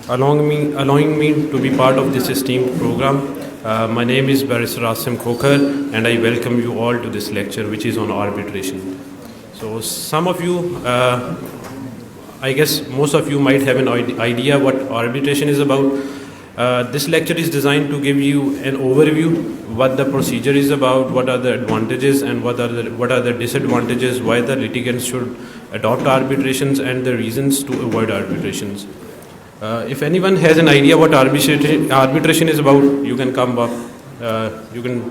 allowing me to be part of this esteemed program. My name is Barrister Asim Khokhar, and I welcome you all to this lecture, which is on arbitration. So some of you, I guess most of you might have an idea what arbitration is about. This lecture is designed to give you an overview, what the procedure is about, what are the advantages and what are the disadvantages, why the litigants should adopt arbitrations and the reasons to avoid arbitrations. If anyone has an idea what arbitration is about, you can come up. You can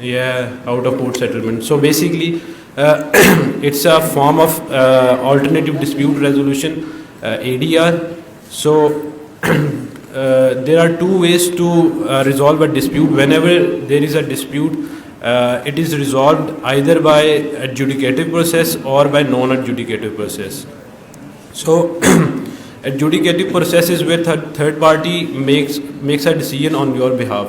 Yeah, out of court settlement. So basically, it's a form of alternative dispute resolution, ADR. So there are two ways to resolve a dispute. Whenever there is a dispute, it is resolved either by adjudicative process or by non-adjudicative process. So adjudicative process is where third party makes a decision on your behalf,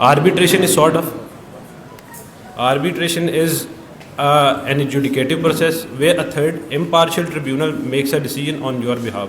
Arbitration is an adjudicative process where a third impartial tribunal makes a decision on your behalf.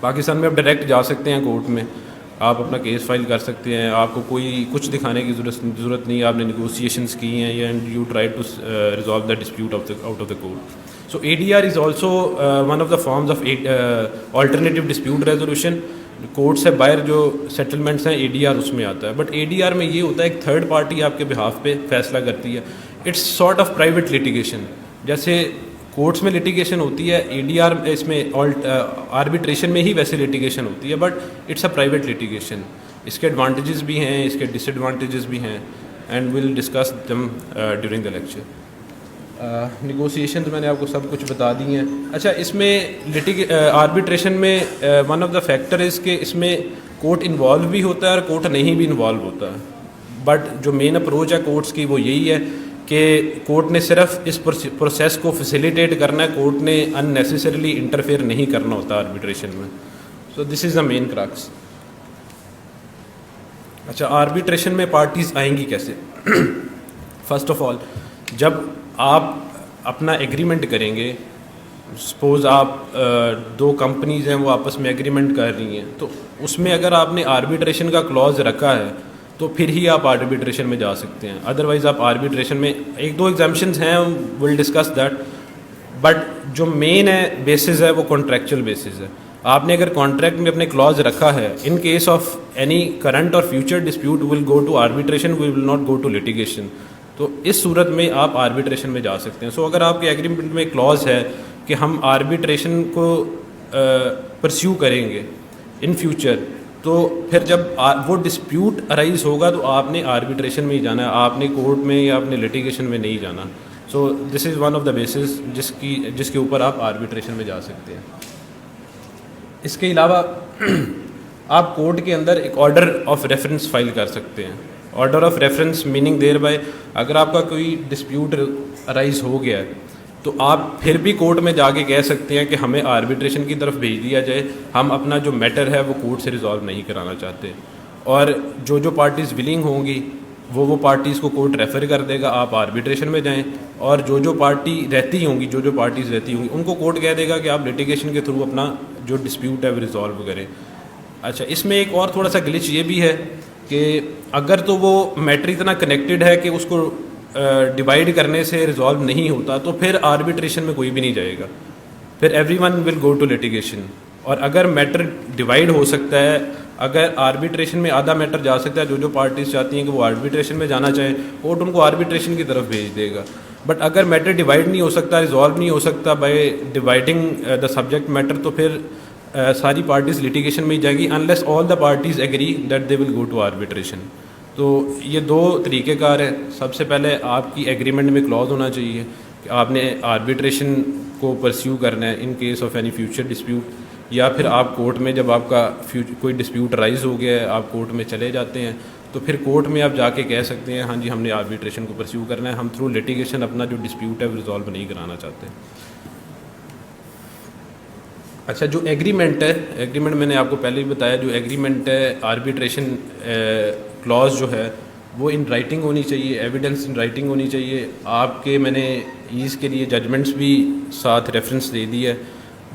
Pakistan میں آپ direct جا سکتے ہیں court میں, آپ اپنا case file کر سکتے ہیں, آپ کو کوئی کچھ دکھانے کی ضرورت نہیں, آپ نے نیگوسیشنس کی ہیں یا you try to resolve the dispute out of the court. So ADR is also one of the forms of alternative dispute resolution. Court سے باہر جو سیٹلمنٹس ہیں ADR اس میں آتا ہے, بٹ ADR میں یہ ہوتا ہے ایک تھرڈ پارٹی آپ کے بہاف پہ فیصلہ کرتی ہے. It's sort of private litigation. جیسے کورٹس میں لیٹیگیشن ہوتی ہے, ADR اس میں آربیٹریشن میں ہی ویسے لیٹیگیشن ہوتی ہے, but it's a private litigation. اس کے ایڈوانٹیجز بھی ہیں, اس کے ڈس ایڈوانٹیجز بھی ہیں, and we'll discuss them during the lecture. Negotiations میں نے آپ کو سب کچھ بتا دی ہیں. اچھا, اس میں آربیٹریشن میں one of the factor is کہ اس میں کورٹ انوالو بھی ہوتا ہے اور کورٹ نہیں بھی انوالو ہوتا ہے, بٹ جو مین اپروچ ہے کورٹس کی وہ یہی ہے کہ کورٹ نے صرف اس پروسیس کو فیسیلیٹیٹ کرنا ہے, کورٹ نے ان نیسیسریلی انٹرفیئر نہیں کرنا ہوتا آربیٹریشن میں. سو this is the main cracks. اچھا, آربیٹریشن میں پارٹیز آئیں گی کیسے؟ فرسٹ آف آل, جب آپ اپنا ایگریمنٹ کریں گے, سپوز آپ دو کمپنیز ہیں وہ آپس میں ایگریمنٹ کر رہی ہیں, تو اس میں اگر آپ نے آربیٹریشن کا کلوز رکھا ہے تو پھر ہی آپ آربیٹریشن میں جا سکتے ہیں. ادروائز آپ آربیٹریشن میں, ایک دو ایگزامپشنز ہیں, ول ڈسکس دیٹ, بٹ جو مین ہے بیسز ہے وہ کانٹریکچوئل بیسز ہے. آپ نے اگر کانٹریکٹ میں اپنے کلوز رکھا ہے, in case of any current اور future dispute will go to arbitration, will not go to litigation, تو اس صورت میں آپ آربیٹریشن میں جا سکتے ہیں. سو اگر آپ کے ایگریمنٹ میں کلوز ہے کہ ہم آربیٹریشن کو پرسیو کریں گے ان فیوچر, تو پھر جب وہ ڈسپیوٹ ارائز ہوگا تو آپ نے آربیٹریشن میں ہی جانا ہے, آپ نے کورٹ میں یا اپنے لیٹیگیشن میں نہیں جانا. So this is one of the bases جس کے اوپر آپ آربیٹریشن میں جا سکتے ہیں. اس کے علاوہ آپ کورٹ کے اندر ایک آرڈر آف ریفرنس فائل کر سکتے ہیں. Order of reference meaning there by, اگر آپ کا کوئی ڈسپیوٹ ارائز ہو گیا ہے تو آپ پھر بھی کورٹ میں جا کے کہہ سکتے ہیں کہ ہمیں آربیٹریشن کی طرف بھیج دیا جائے, ہم اپنا جو میٹر ہے وہ کورٹ سے ریزالو نہیں کرانا چاہتے. اور جو پارٹیز ولنگ ہوں گی وہ پارٹیز کو کورٹ ریفر کر دے گا, آپ آربیٹریشن میں جائیں, اور جو پارٹی رہتی ہوں گی, جو پارٹیز رہتی ہوں گی ان کو کورٹ کہہ دے گا کہ آپ لیٹیگیشن کے تھرو اپنا جو ڈسپیوٹ ہے وہ ریزالو کریں. اچھا, اس میں ایک اور تھوڑا سا گلچ یہ بھی ہے کہ اگر تو وہ میٹر اتنا کنیکٹڈ ہے کہ اس کو ڈیوائڈ کرنے سے ریزالو نہیں ہوتا, تو پھر آربیٹریشن میں کوئی بھی نہیں جائے گا, پھر everyone will go to litigation. اور اگر میٹر ڈیوائڈ ہو سکتا ہے, اگر آربیٹریشن میں آدھا میٹر جا سکتا ہے, جو پارٹیز چاہتی ہیں کہ وہ آربیٹریشن میں جانا چاہیں, کورٹ ان کو آربیٹریشن کی طرف بھیج دے گا. بٹ اگر میٹر ڈیوائڈ نہیں ہو سکتا, ریزالو نہیں ہو سکتا by dividing the subject matter, تو پھر ساری پارٹیز لیٹیگیشن میں ہی جائیں گی, unless all the parties agree that they will go to arbitration. تو یہ دو طریقہ کار ہے. سب سے پہلے آپ کی ایگریمنٹ میں کلوز ہونا چاہیے کہ آپ نے آربیٹریشن کو پرسیو کرنا ہے in case of any future dispute, یا پھر آپ کورٹ میں جب آپ کا کوئی ڈسپیوٹ رائز ہو گیا ہے, آپ کورٹ میں چلے جاتے ہیں, تو پھر کورٹ میں آپ جا کے کہہ سکتے ہیں ہاں جی ہم نے آربیٹریشن کو پرسیو کرنا ہے, ہم تھرو لیٹیگیشن اپنا جو ڈسپیوٹ ہے وہ ریزالو نہیں کرانا چاہتے. اچھا, جو ایگریمنٹ ہے, ایگریمنٹ میں نے آپ کو پہلے ہی بتایا, جو ایگریمنٹ ہے آربیٹریشن کلوز جو ہے وہ ان رائٹنگ ہونی چاہیے, ایویڈنس ان رائٹنگ ہونی چاہیے. آپ کے میں نے ایز کے لیے ججمنٹس بھی ساتھ ریفرنس دے دی ہے,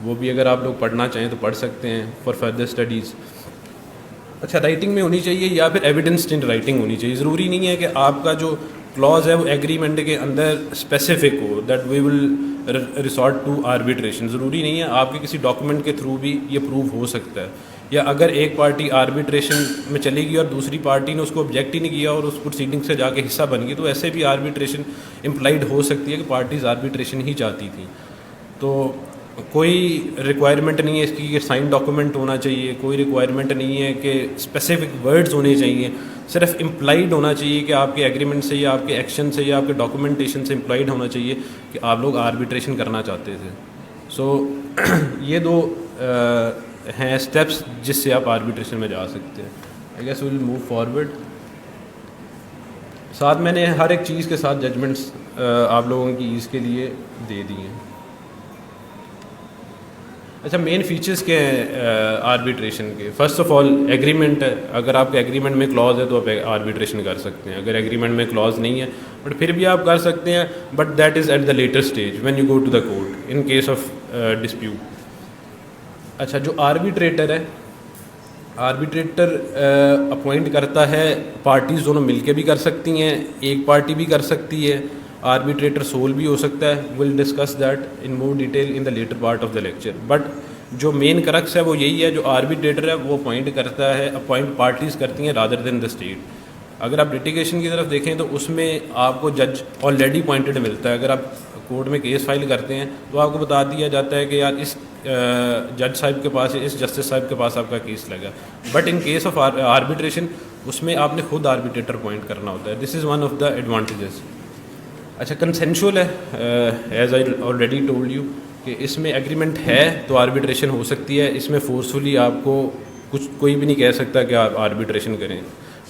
وہ بھی اگر آپ لوگ پڑھنا چاہیں تو پڑھ سکتے ہیں فار فردر اسٹڈیز. اچھا, رائٹنگ میں ہونی چاہیے یا پھر ایویڈنس ان رائٹنگ ہونی چاہیے. ضروری نہیں ہے کہ آپ کا جو کلوز ہے وہ ایگریمنٹ کے اندر اسپیسیفک ہو that we will resort to arbitration. ضروری نہیں ہے, آپ کے کسی ڈاکومنٹ کے تھرو بھی یہ پروو ہو سکتا ہے. یا اگر ایک پارٹی آربیٹریشن میں چلی گئی اور دوسری پارٹی نے اس کو آبجیکٹ ہی نہیں کیا اور اس پروسیڈنگ سے جا کے حصہ بن گئی, تو ایسے بھی آربیٹریشن امپلائڈ ہو سکتی ہے کہ پارٹیز آربیٹریشن ہی چاہتی تھیں. تو کوئی ریکوائرمنٹ نہیں ہے اس کی کہ سائن ڈاکومنٹ ہونا چاہیے, کوئی ریکوائرمنٹ نہیں ہے کہ اسپیسیفک ورڈز ہونے چاہیے, صرف امپلائڈ ہونا چاہیے کہ آپ کے ایگریمنٹ سے یا آپ کے ایکشن سے یا آپ کے ڈاکومنٹیشن سے امپلائڈ ہونا چاہیے کہ آپ لوگ آربیٹریشن کرنا چاہتے تھے. سو یہ دو ہیں اسٹیپس جس سے آپ آربیٹریشن میں جا سکتے ہیں. I guess we'll move forward. ساتھ میں نے ہر ایک چیز کے ساتھ ججمنٹس آپ لوگوں کی ایز کے لیے دے دی ہیں. اچھا, مین فیچرس کیا ہیں آربیٹریشن کے؟ فرسٹ آف آل ایگریمنٹ ہے. اگر آپ کے ایگریمنٹ میں کلوز ہے تو آپ آربیٹریشن کر سکتے ہیں. اگر ایگریمنٹ میں کلوز نہیں ہے بٹ پھر بھی آپ کر سکتے ہیں, but that is at the later stage when you go to the court in case of dispute. اچھا جو آربیٹریٹر ہے، آربیٹریٹر اپوائنٹ کرتا ہے، پارٹیز دونوں مل کے بھی کر سکتی ہیں، ایک پارٹی بھی کر سکتی ہے، آربیٹریٹر سول بھی ہو سکتا ہے. Will discuss that in more detail in the later part of the lecture. But جو مین کرکس ہے وہ یہی ہے، جو آربیٹریٹر ہے وہ اپوائنٹ کرتا ہے، اپوائنٹ پارٹیز کرتی ہیں رادر دین دا اسٹیٹ. اگر آپ لٹیگیشن کی طرف دیکھیں تو اس میں آپ کو جج آلریڈی اپوائنٹڈ ملتا ہے. اگر آپ کورٹ میں کیس فائل کرتے ہیں تو آپ کو بتا دیا جاتا ہے کہ یار اس جج صاحب کے پاس، اس جسٹس صاحب کے پاس آپ کا کیس لگا. But in case of arbitration اس میں آپ نے خود آربیٹریٹر اپوائنٹ کرنا ہوتا ہے. This is one of the advantages. اچھا کنسینشول ہے، as I already told you کہ اس میں ایگریمنٹ ہے تو آربیٹریشن ہو سکتی ہے. اس میں فورسفلی آپ کو کوئی بھی نہیں کہہ سکتا کہ آپ آربیٹریشن کریں.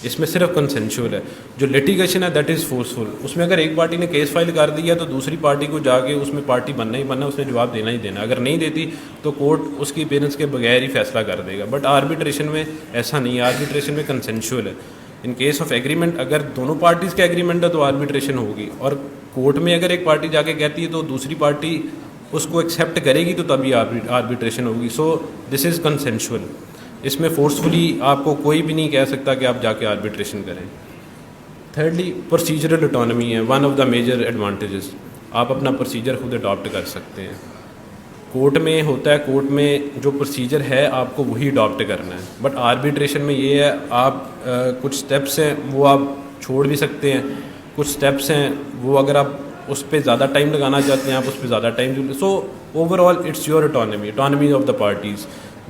اس میں صرف کنسینشول ہے. جو لٹیگیشن ہے دیٹ از فورسفل. اس میں اگر ایک پارٹی نے کیس فائل کر دیا تو دوسری پارٹی کو جا کے اس میں پارٹی بننا ہی بننا، اس نے جواب دینا ہی دینا. اگر نہیں دیتی تو کورٹ اس کی اپیئرنس کے بغیر ہی فیصلہ کر دے گا. بٹ آربیٹریشن میں ایسا نہیں ہے. آربیٹریشن میں کنسینشول ہے. ان کیس آف ایگریمنٹ اگر دونوں پارٹیز کا ایگریمنٹ ہے تو آربیٹریشن ہوگی. اور کورٹ میں اگر ایک پارٹی جا کے کہتی ہے تو دوسری پارٹی اس کو ایکسیپٹ کرے گی تو تبھی آربیٹریشن ہوگی. سو دس از کنسینشول. اس میں فورسفلی آپ کو کوئی بھی نہیں کہہ سکتا کہ آپ جا کے آربیٹریشن کریں. تھرڈلی پروسیجرل اٹانومی ہے، one of the major advantages. آپ اپنا پروسیجر خود اڈاپٹ کر سکتے ہیں. کورٹ میں ہوتا ہے، کورٹ میں جو پروسیجر ہے آپ کو وہی اڈاپٹ کرنا ہے. بٹ آربیٹریشن میں یہ ہے آپ کچھ اسٹیپس ہیں وہ آپ چھوڑ بھی سکتے ہیں، کچھ اسٹیپس ہیں وہ اگر آپ اس پہ زیادہ ٹائم لگانا چاہتے ہیں آپ اس پہ زیادہ time. So overall it's your autonomy of the parties.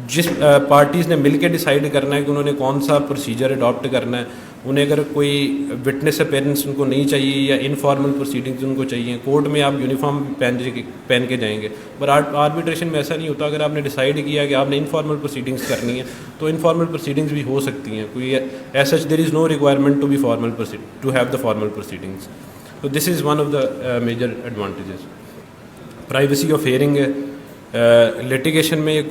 جس پارٹیز نے مل کے ڈیسائیڈ کرنا ہے کہ انہوں نے کون سا پروسیجر اڈاپٹ کرنا ہے. انہیں اگر کوئی وٹنس اپیئرنس ان کو نہیں چاہیے یا انفارمل پروسیڈنگز ان کو چاہیے، کورٹ میں آپ یونیفارم پہن کے جائیں گے. پر آربیٹریشن میں ایسا نہیں ہوتا. اگر آپ نے ڈیسائیڈ کیا کہ آپ نے انفارمل پروسیڈنگز کرنی ہے تو انفارمل پروسیڈنگز بھی ہو سکتی ہیں. کوئی as such there is no requirement to be to have the formal proceedings. تو this is one of the major advantages. Privacy of hearing ہے. لٹیگیشن میں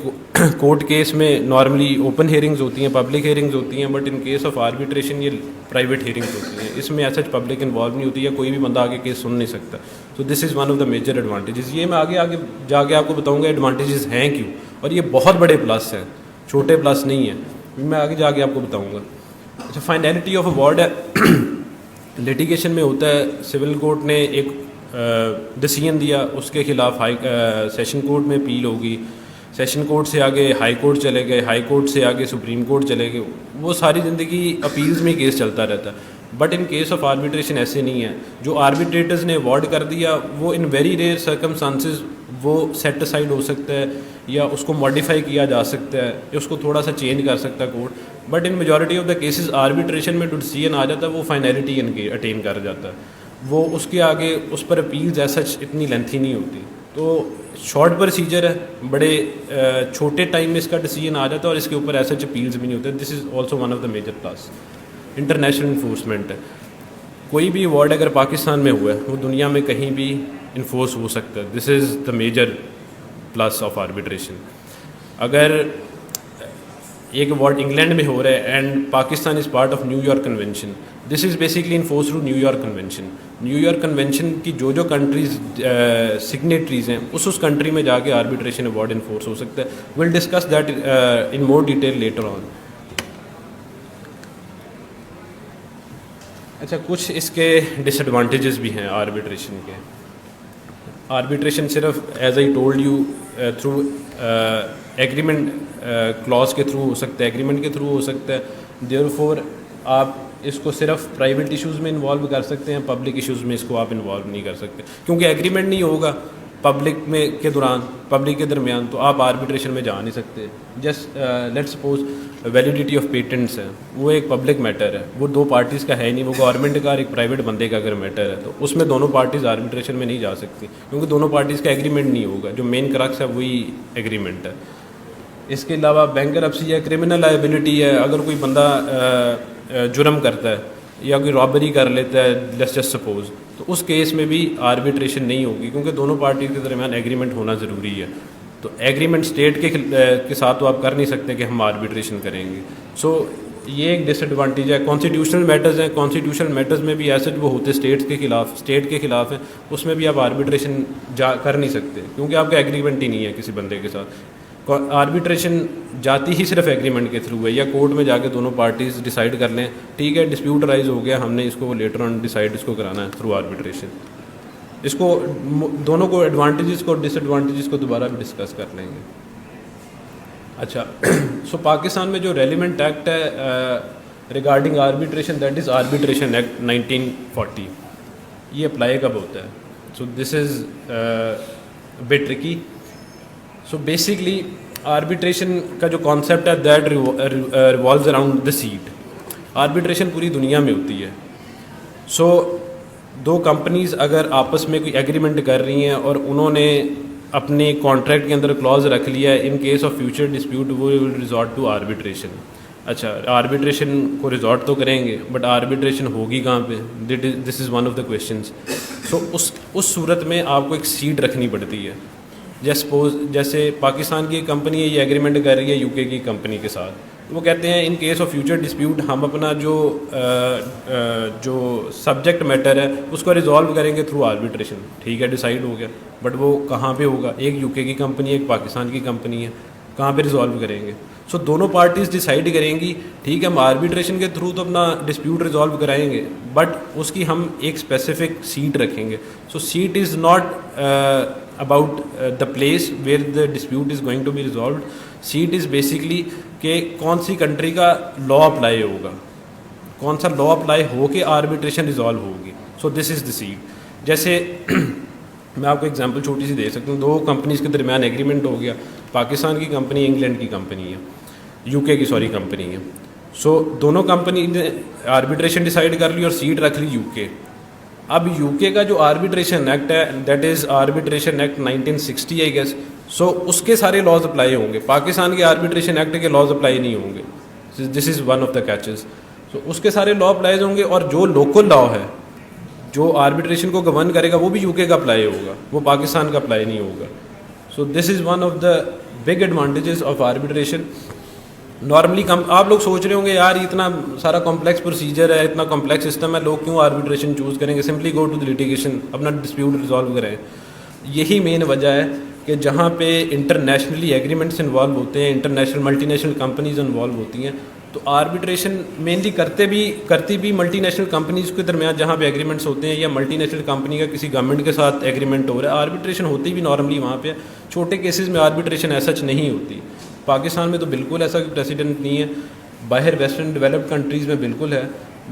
کورٹ کیس میں نارملی اوپن ہیئرنگز ہوتی ہیں، پبلک ہیئرنگز ہوتی ہیں. But in case of arbitration یہ private hearings ہوتی ہیں. اس میں ایسا پبلک انوالو نہیں ہوتی ہے، کوئی بھی بندہ آگے کیس سن نہیں سکتا. So this is one of the major advantages. یہ میں آگے جا کے آپ کو بتاؤں گا ایڈوانٹیجز ہیں کیوں، اور یہ بہت بڑے پلس ہیں، چھوٹے پلس نہیں ہیں. میں آگے جا کے آپ کو بتاؤں گا. اچھا فائنلٹی آف اوارڈ ہے. لٹیگیشن میں ہوتا ہے سول کورٹ نے ایک ڈیسیژن دیا، اس کے خلاف سیشن کورٹ میں اپیل ہوگی، سیشن کورٹ سے آگے ہائی کورٹ چلے گئے، ہائی کورٹ سے آگے سپریم کورٹ چلے گئے. وہ ساری زندگی اپیلز میں کیس چلتا رہتا ہے. But in case of arbitration ایسے نہیں ہے. جو آربیٹریٹرز نے اوارڈ کر دیا وہ ان ویری ریئر سرکمسٹانسز وہ سیٹ اسائڈ ہو سکتا ہے یا اس کو ماڈیفائی کیا جا سکتا ہے یا اس کو تھوڑا سا چینج کر سکتا ہے court. But in majority of the cases arbitration میں جو ڈیسیژن آ جاتا ہے وہ فائنلٹی اٹین کر جاتا ہے. وہ اس کے آگے اس پر اپیلز ایسا اتنی لینتھی نہیں ہوتی. تو شارٹ پروسیجر ہے، بڑے چھوٹے ٹائم میں اس کا ڈیسیژن آ جاتا ہے اور اس کے اوپر ایسا اپیلز بھی نہیں ہوتے. This is also one of the major plus. International enforcement ہے. کوئی بھی ایوارڈ اگر پاکستان میں ہوا ہے وہ دنیا میں کہیں بھی انفورس ہو سکتا ہے. This is the major plus of arbitration. اگر ایک ایوارڈ انگلینڈ میں ہو رہا ہے and Pakistan is part of New York convention, this is basically enforce through New York convention. New York convention کی جو کنٹریز سگنیٹریز ہیں اس کنٹری میں جا کے آربیٹریشن ایوارڈ انفورس ہو سکتا ہے. Will discuss that in more detail later on. اچھا کچھ اس کے ڈس ایڈوانٹیجز بھی ہیں آربیٹریشن کے. آربیٹریشن صرف as I told you through agreement class کے تھرو ہو سکتا ہے، ایگریمنٹ کے تھرو ہو سکتا ہے. دیئر فور آپ اس کو صرف پرائیویٹ ایشوز میں انوالو کر سکتے ہیں، پبلک ایشوز میں اس کو آپ انوالو نہیں کر سکتے کیونکہ ایگریمنٹ نہیں ہوگا پبلک میں کے دوران، پبلک کے درمیان، تو آپ آربیٹریشن میں جا نہیں سکتے. Just let suppose validity of patents ہے، وہ ایک پبلک میٹر ہے، وہ دو پارٹیز کا ہے نہیں، وہ گورنمنٹ کا اور ایک پرائیویٹ بندے کا اگر میٹر ہے تو اس میں دونوں پارٹیز آربیٹریشن میں نہیں جا سکتی کیونکہ دونوں پارٹیز کا ایگریمنٹ نہیں ہوگا. جو مین کرکس ہے وہی ایگریمنٹ ہے. اس کے علاوہ بینکرپسی ہے، کرمنل لائبلٹی ہے. اگر کوئی بندہ جرم کرتا ہے یا کوئی رابری کر لیتا ہے لیٹس جسٹ سپوز، تو اس کیس میں بھی آربیٹریشن نہیں ہوگی کیونکہ دونوں پارٹیز کے درمیان ایگریمنٹ ہونا ضروری ہے. تو ایگریمنٹ اسٹیٹ کے ساتھ تو آپ کر نہیں سکتے کہ ہم آربیٹریشن کریں گے. سو یہ ایک ڈس ایڈوانٹیج ہے. کانسٹیٹیوشنل میٹرز ہیں، کانسٹیٹیوشنل میٹرز میں بھی ایسے وہ ہوتے اسٹیٹ کے خلاف ہیں، اس میں بھی آپ آربیٹریشن کر نہیں سکتے کیونکہ آپ کا ایگریمنٹ ہی نہیں ہے کسی بندے کے ساتھ. آربیٹریشن جاتی ہی صرف ایگریمنٹ کے تھرو ہے, یا کورٹ میں جا کے دونوں پارٹیز ڈیسائیڈ کر لیں ٹھیک ہے ڈسپیوٹ رائز ہو گیا, ہم نے اس کو لیٹر آن ڈیسائیڈ اس کو کرانا ہے تھرو آربیٹریشن. اس کو دونوں کو ایڈوانٹیجز کو ڈس ایڈوانٹیجز کو دوبارہ بھی ڈسکس کر لیں گے. اچھا سو پاکستان میں جو ریلیونٹ ایکٹ ہے regarding arbitration that is arbitration act 1940. یہ اپلائی کب ہوتا ہے؟ So this is bit tricky. So basically arbitration کا جو کانسیپٹ ہے that revolves around the seat. Arbitration پوری دنیا میں ہوتی ہے. سو دو کمپنیز اگر آپس میں کوئی ایگریمنٹ کر رہی ہیں اور انہوں نے اپنے کانٹریکٹ کے اندر کلوز رکھ لیا ہے in case of future dispute وہ ول ریزورٹ ٹو آربیٹریشن. اچھا آربیٹریشن کو ریزورٹ تو کریں گے بٹ آربیٹریشن ہوگی کہاں پہ؟ This is one of the questions. So اس صورت میں آپ کو ایک سیٹ رکھنی پڑتی ہے. جیسے پاکستان کی کمپنی ہے یہ ایگریمنٹ کر رہی ہے یو کے کی کمپنی کے ساتھ, وہ کہتے ہیں ان کیس آف فیوچر ڈسپیوٹ ہم اپنا جو سبجیکٹ میٹر ہے اس کو ریزالو کریں گے تھرو آربیٹریشن. ٹھیک ہے ڈیسائیڈ ہو گیا, بٹ وہ کہاں پہ ہوگا؟ ایک یو کے کی کمپنی ہے ایک پاکستان کی کمپنی ہے, کہاں پہ ریزالو کریں گے؟ سو دونوں پارٹیز ڈیسائیڈ کریں گی ٹھیک ہے ہم آربیٹریشن کے تھرو تو اپنا ڈسپیوٹ ریزالو کرائیں گے بٹ اس کی ہم ایک اسپیسیفک سیٹ رکھیں گے. So seat is not about the place where the dispute is going to be resolved. Seat is basically کہ کون سی کنٹری کا لا اپلائی ہوگا, کون سا لا اپلائی ہو کے آربیٹریشن ریزالو ہوگی. سو دس از دا سیٹ. جیسے میں آپ کو ایگزامپل چھوٹی سی دے سکتا ہوں, دو کمپنیز کے درمیان ایگریمنٹ ہو گیا, پاکستان کی کمپنی انگلینڈ کی کمپنی ہے, یو کے کی کمپنی ہے. سو دونوں کمپنی نے آربیٹریشن ڈیسائیڈ کر لی اور سیٹ رکھ لی یو کے. اب یو کے کا جو آربیٹریشن ایکٹ ہے that is arbitration act 1960 I guess. So اس کے سارے لاز اپلائی ہوں گے, پاکستان کے آربیٹریشن ایکٹ کے لاز اپلائی نہیں ہوں گے. This is one of the catches. So اس کے سارے لا اپلائی ہوں گے اور جو لوکل لا ہے جو آربیٹریشن کو گورن کرے گا وہ بھی یو کے کا اپلائی ہوگا, وہ پاکستان کا اپلائی نہیں ہوگا. So this is one of the big advantages of arbitration. Normally آپ لوگ سوچ رہے ہوں گے یار اتنا سارا کمپلیکس پروسیجر ہے, اتنا کمپلیکس سسٹم ہے, لوگ کیوں آربیٹریشن چوز کریں گے؟ Simply go to the litigation, اپنا ڈسپیوٹ ریزالو کریں. یہی مین وجہ ہے کہ جہاں پہ انٹرنیشنلی ایگریمنٹس انوالو ہوتے ہیں, international multi national companies involve ہوتی ہیں, تو آربیٹریشن مینلی کرتی بھی ملٹی نیشنل کمپنیز کے درمیان جہاں پہ ایگریمنٹس ہوتے ہیں, یا ملٹی نیشنل کمپنی کا کسی گورنمنٹ کے ساتھ ایگریمنٹ ہو رہا ہے, آربیٹریشن ہوتی بھی نارملی وہاں پہ. چھوٹے کیسز میں آربیٹریشن ایسا نہیں ہوتی. پاکستان میں تو بالکل ایسا کوئی پریسیڈنٹ نہیں ہے, باہر ویسٹرن ڈیولپڈ کنٹریز میں بالکل ہے,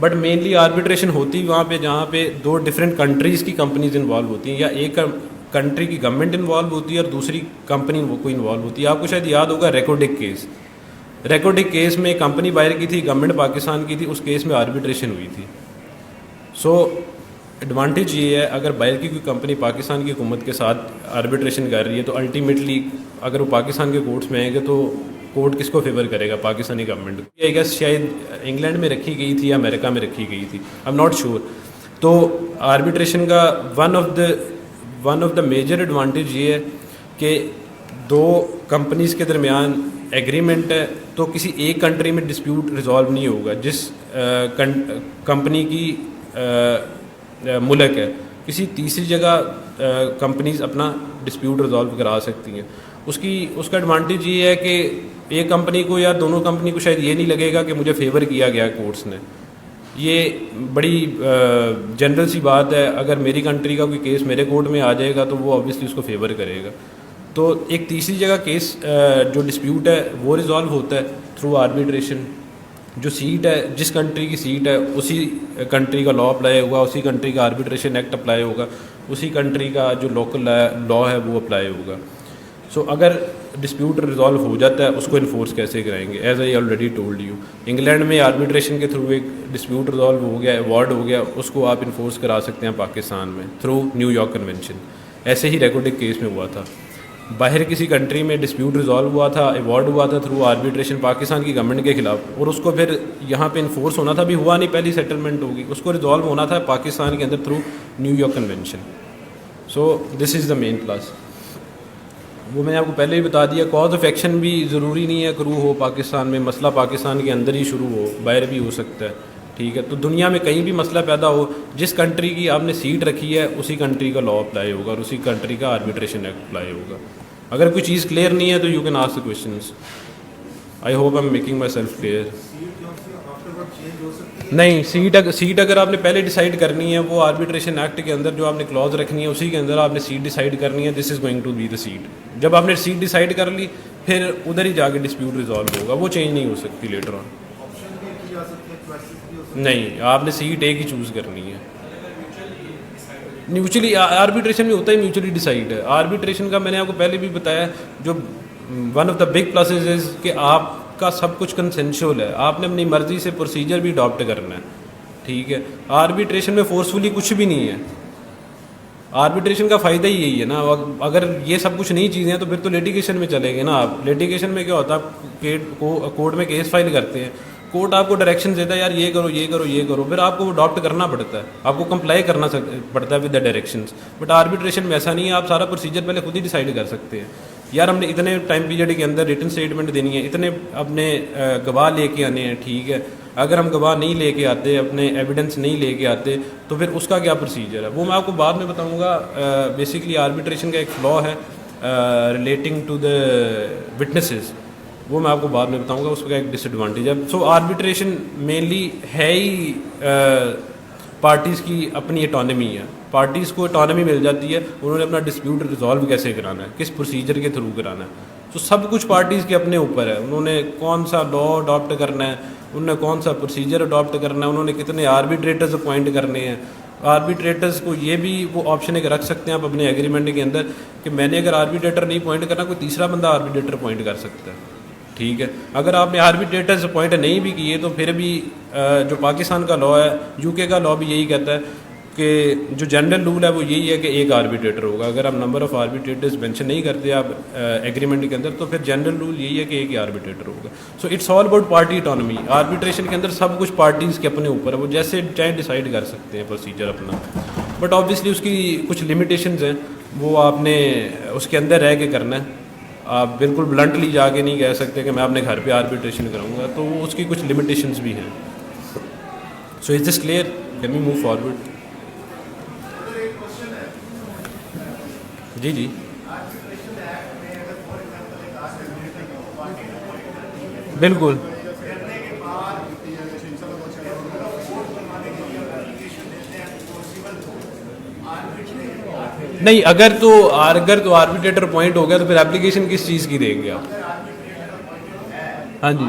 بٹ مینلی آربیٹریشن ہوتی وہاں پہ جہاں پہ دو ڈفرینٹ کنٹریز کی کمپنیز انوالو ہوتی ہیں, یا ایک کنٹری کی گورنمنٹ انوالو ہوتی ہے اور دوسری کمپنی کوئی انوالو ہوتی ہے. آپ کو شاید یاد ہوگا ریکوڈک کیس. ریکوڈک کیس میں کمپنی باہر کی تھی, گورنمنٹ پاکستان کی تھی, اس کیس میں آربیٹریشن ہوئی تھی. سو ایڈوانٹیج یہ ہے اگر باہر کی کوئی کمپنی پاکستان کی حکومت کے ساتھ آربیٹریشن کر رہی ہے تو الٹیمیٹلی اگر وہ پاکستان کے کورٹس میں آئیں گے تو کورٹ کس کو فیور کرے گا؟ پاکستانی گورنمنٹ کو. یہ گیس شاید انگلینڈ میں رکھی گئی تھی یا امریکہ میں رکھی گئی تھی, آئی ایم ناٹ شیور. تو آربیٹریشن کا one of the major advantage یہ ہے کہ دو کمپنیز کے درمیان ایگریمنٹ ہے تو کسی ایک کنٹری میں ڈسپیوٹ ریزالو نہیں ہوگا جس کمپنی کی ملک ہے, کسی تیسری جگہ کمپنیز اپنا ڈسپیوٹ ریزالو کرا سکتی ہیں. اس کا ایڈوانٹیج یہ ہے کہ ایک کمپنی کو یا دونوں کمپنی کو شاید یہ نہیں لگے گا کہ مجھے فیور کیا گیا کورٹس نے. یہ بڑی جنرل سی بات ہے, اگر میری کنٹری کا کوئی کیس میرے کورٹ میں آ جائے گا تو وہ آبویسلی اس کو فیور کرے گا. تو ایک تیسری جگہ کیس جو ڈسپیوٹ ہے وہ ریزالو ہوتا ہے تھرو آربیٹریشن. جو سیٹ ہے جس کنٹری کی سیٹ ہے اسی کنٹری کا لا اپلائی ہوگا, اسی کنٹری کا آربیٹریشن ایکٹ اپلائی ہوگا, اسی کنٹری کا جو لوکل لا ہے وہ اپلائی ہوگا. سو اگر ڈسپیوٹ ریزالو ہو جاتا ہے اس کو انفورس کیسے کریں گے؟ As I already told you, England میں آربیٹریشن کے تھرو ایک ڈسپیوٹ ریزالو ہو گیا, ایوارڈ ہو گیا, اس کو آپ انفورس کرا سکتے ہیں پاکستان میں تھرو نیو یارک کنونشن. ایسے ہی ریکوڈک کیس میں ہوا تھا, باہر کسی کنٹری میں ڈسپیوٹ ریزالو ہوا تھا, ایوارڈ ہوا تھا تھرو آربیٹریشن پاکستان کی گورنمنٹ کے خلاف, اور اس کو پھر یہاں پہ انفورس ہونا تھا, بھی ہوا نہیں, پہلی سیٹلمنٹ ہوگی, اس کو ریزالو ہونا تھا پاکستان کے اندر through New York convention. So this is the main plus. وہ میں نے آپ کو پہلے ہی بتا دیا, کاز آف ایکشن بھی ضروری نہیں ہے کرو ہو پاکستان میں, مسئلہ پاکستان کے اندر ہی شروع ہو, باہر بھی ہو سکتا ہے. ٹھیک ہے, تو دنیا میں کہیں بھی مسئلہ پیدا ہو, جس کنٹری کی آپ نے سیٹ رکھی ہے اسی کنٹری کا لا اپلائی ہوگا اور اسی کنٹری کا آربیٹریشن ایکٹ اپلائی ہوگا. اگر کوئی چیز کلیئر نہیں ہے تو you can ask the questions. I hope I am making my self clear. نہیں, سیٹ اگر آپ نے پہلے ڈیسائیڈ کرنی ہے وہ آربیٹریشن ایکٹ کے اندر جو آپ نے کلاز رکھنی ہے اسی کے اندر آپ نے سیٹ ڈیسائیڈ کرنی ہے. This is going to be the seat. جب آپ نے سیٹ ڈیسائیڈ کر لی پھر ادھر ہی جا کے ڈسپیوٹ ریزالو ہوگا, وہ چینج نہیں ہو سکتی لیٹر آن. نہیں, آپ نے سیٹ ایک ہی چوز کرنی ہے. میوچلی آربیٹریشن میں ہوتا ہے میوچلی ڈیسائیڈ ہے. آربیٹریشن کا میں نے آپ کو پہلے بھی بتایا جو one of the big pluses is کہ آپ کا سب کچھ کنسینشول ہے, آپ نے اپنی مرضی سے پروسیجر بھی اڈاپٹ کرنا ہے. ٹھیک ہے, آربیٹریشن میں فورسفلی کچھ بھی نہیں ہے. آربیٹریشن کا فائدہ ہی یہی ہے نا. اگر یہ سب کچھ نئی چیزیں ہیں تو پھر تو لیٹیگیشن میں چلے گئے نا آپ. لیٹیگیشن میں کیا ہوتا ہے, آپ کورٹ میں کیس فائل کرتے ہیں, کورٹ آپ کو ڈائریکشن دیتا ہے یار یہ کرو یہ کرو یہ کرو, پھر آپ کو وہ اڈاپٹ کرنا پڑتا ہے, آپ کو کمپلائی کرنا پڑتا ہے with the directions. But arbitration میں ایسا نہیں ہے, آپ سارا پروسیجر پہلے خود ہی ڈیسائیڈ کر سکتے ہیں. یار ہم نے اتنے ٹائم پیریڈ کے اندر ریٹن اسٹیٹمنٹ دینی ہے, اتنے اپنے گواہ لے کے آنے ہیں. ٹھیک ہے, اگر ہم گواہ نہیں لے کے آتے, اپنے ایویڈنس نہیں لے کے آتے تو پھر اس کا کیا پروسیجر ہے وہ میں آپ کو بعد میں بتاؤں گا. بیسکلی آربیٹریشن کا ایک فلا ہے ریلیٹنگ ٹو دا وٹنسز, وہ میں آپ کو بعد میں بتاؤں گا, اس کا ایک ڈس ایڈوانٹیج ہے. سو آربیٹریشن مینلی ہے ہی پارٹیز کی اپنی اٹانومی ہے. پارٹیز کو اٹانومی مل جاتی ہے, انہوں نے اپنا ڈسپیوٹ ریزالو کیسے کرانا ہے, کس پروسیجر کے تھرو کرانا ہے. تو سب کچھ پارٹیز کے اپنے اوپر ہے, انہوں نے کون سا لا اڈاپٹ کرنا ہے, انہوں نے کون سا پروسیجر اڈاپٹ کرنا ہے, انہوں نے کتنے آربیٹریٹرز اپوائنٹ کرنے ہیں. آربیٹریٹرز کو یہ بھی وہ آپشن ایک رکھ سکتے ہیں آپ اپنے ایگریمنٹ کے اندر کہ میں نے اگر آربیٹریٹر نہیں اپوائنٹ کرنا, کوئی تیسرا بندہ آربیٹریٹر اپوائنٹ کر سکتا ہے. ٹھیک ہے, اگر آپ نے آربیٹریٹرز اپوائنٹ نہیں بھی کیے تو پھر بھی جو پاکستان کا لا ہے, یو کے کا لا بھی یہی کہتا ہے کہ جو جنرل رول ہے وہ یہی ہے کہ ایک آربیٹریٹر ہوگا. اگر آپ نمبر آف آربیٹریٹرز مینشن نہیں کرتے آپ ایگریمنٹ کے اندر تو پھر جنرل رول یہی ہے کہ ایک ہی آربیٹریٹر ہوگا. So it's all about party autonomy. Arbitration کے اندر سب کچھ پارٹیز کے اپنے اوپر ہے, وہ جیسے چاہیں ڈیسائیڈ کر سکتے ہیں پروسیجر اپنا. بٹ آبویسلی اس کی کچھ لمیٹیشنز ہیں, وہ آپ نے اس کے اندر رہ کے کرنا ہے. آپ بالکل بلنٹلی جا کے نہیں کہہ سکتے کہ میں اپنے گھر پہ آربیٹریشن کراؤں گا, تو اس کی کچھ لمیٹیشنز بھی ہیں. So is this clear, can we move forward. جی جی بالکل نہیں, اگر تو آربیٹریٹر اپوائنٹ ہو گیا تو پھر اپلیکیشن کس چیز کی دیں گے آپ. ہاں جی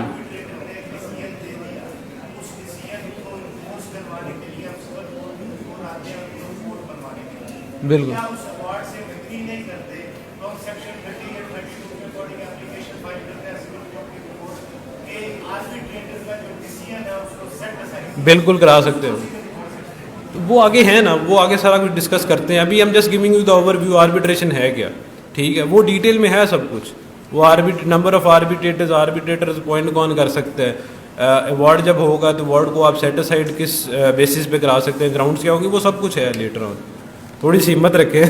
بالکل بالکل کرا سکتے ہو. وہ آگے ہیں نا, وہ آگے سارا کچھ ڈسکس کرتے ہیں. ابھی ہم just giving you the overview arbitration ہے کیا. ٹھیک ہے, وہ ڈیٹیل میں ہے سب کچھ. وہ نمبر آف آربیٹریٹرز اپوائنٹ کون کر سکتے ہیں, ایوارڈ جب ہوگا تو ایوارڈ کو آپ سیٹ اسائڈ کس بیسس پہ کرا سکتے ہیں, گراؤنڈس کیا ہوگی, وہ سب کچھ ہے لیٹر آن. تھوڑی سی ہمت رکھیں.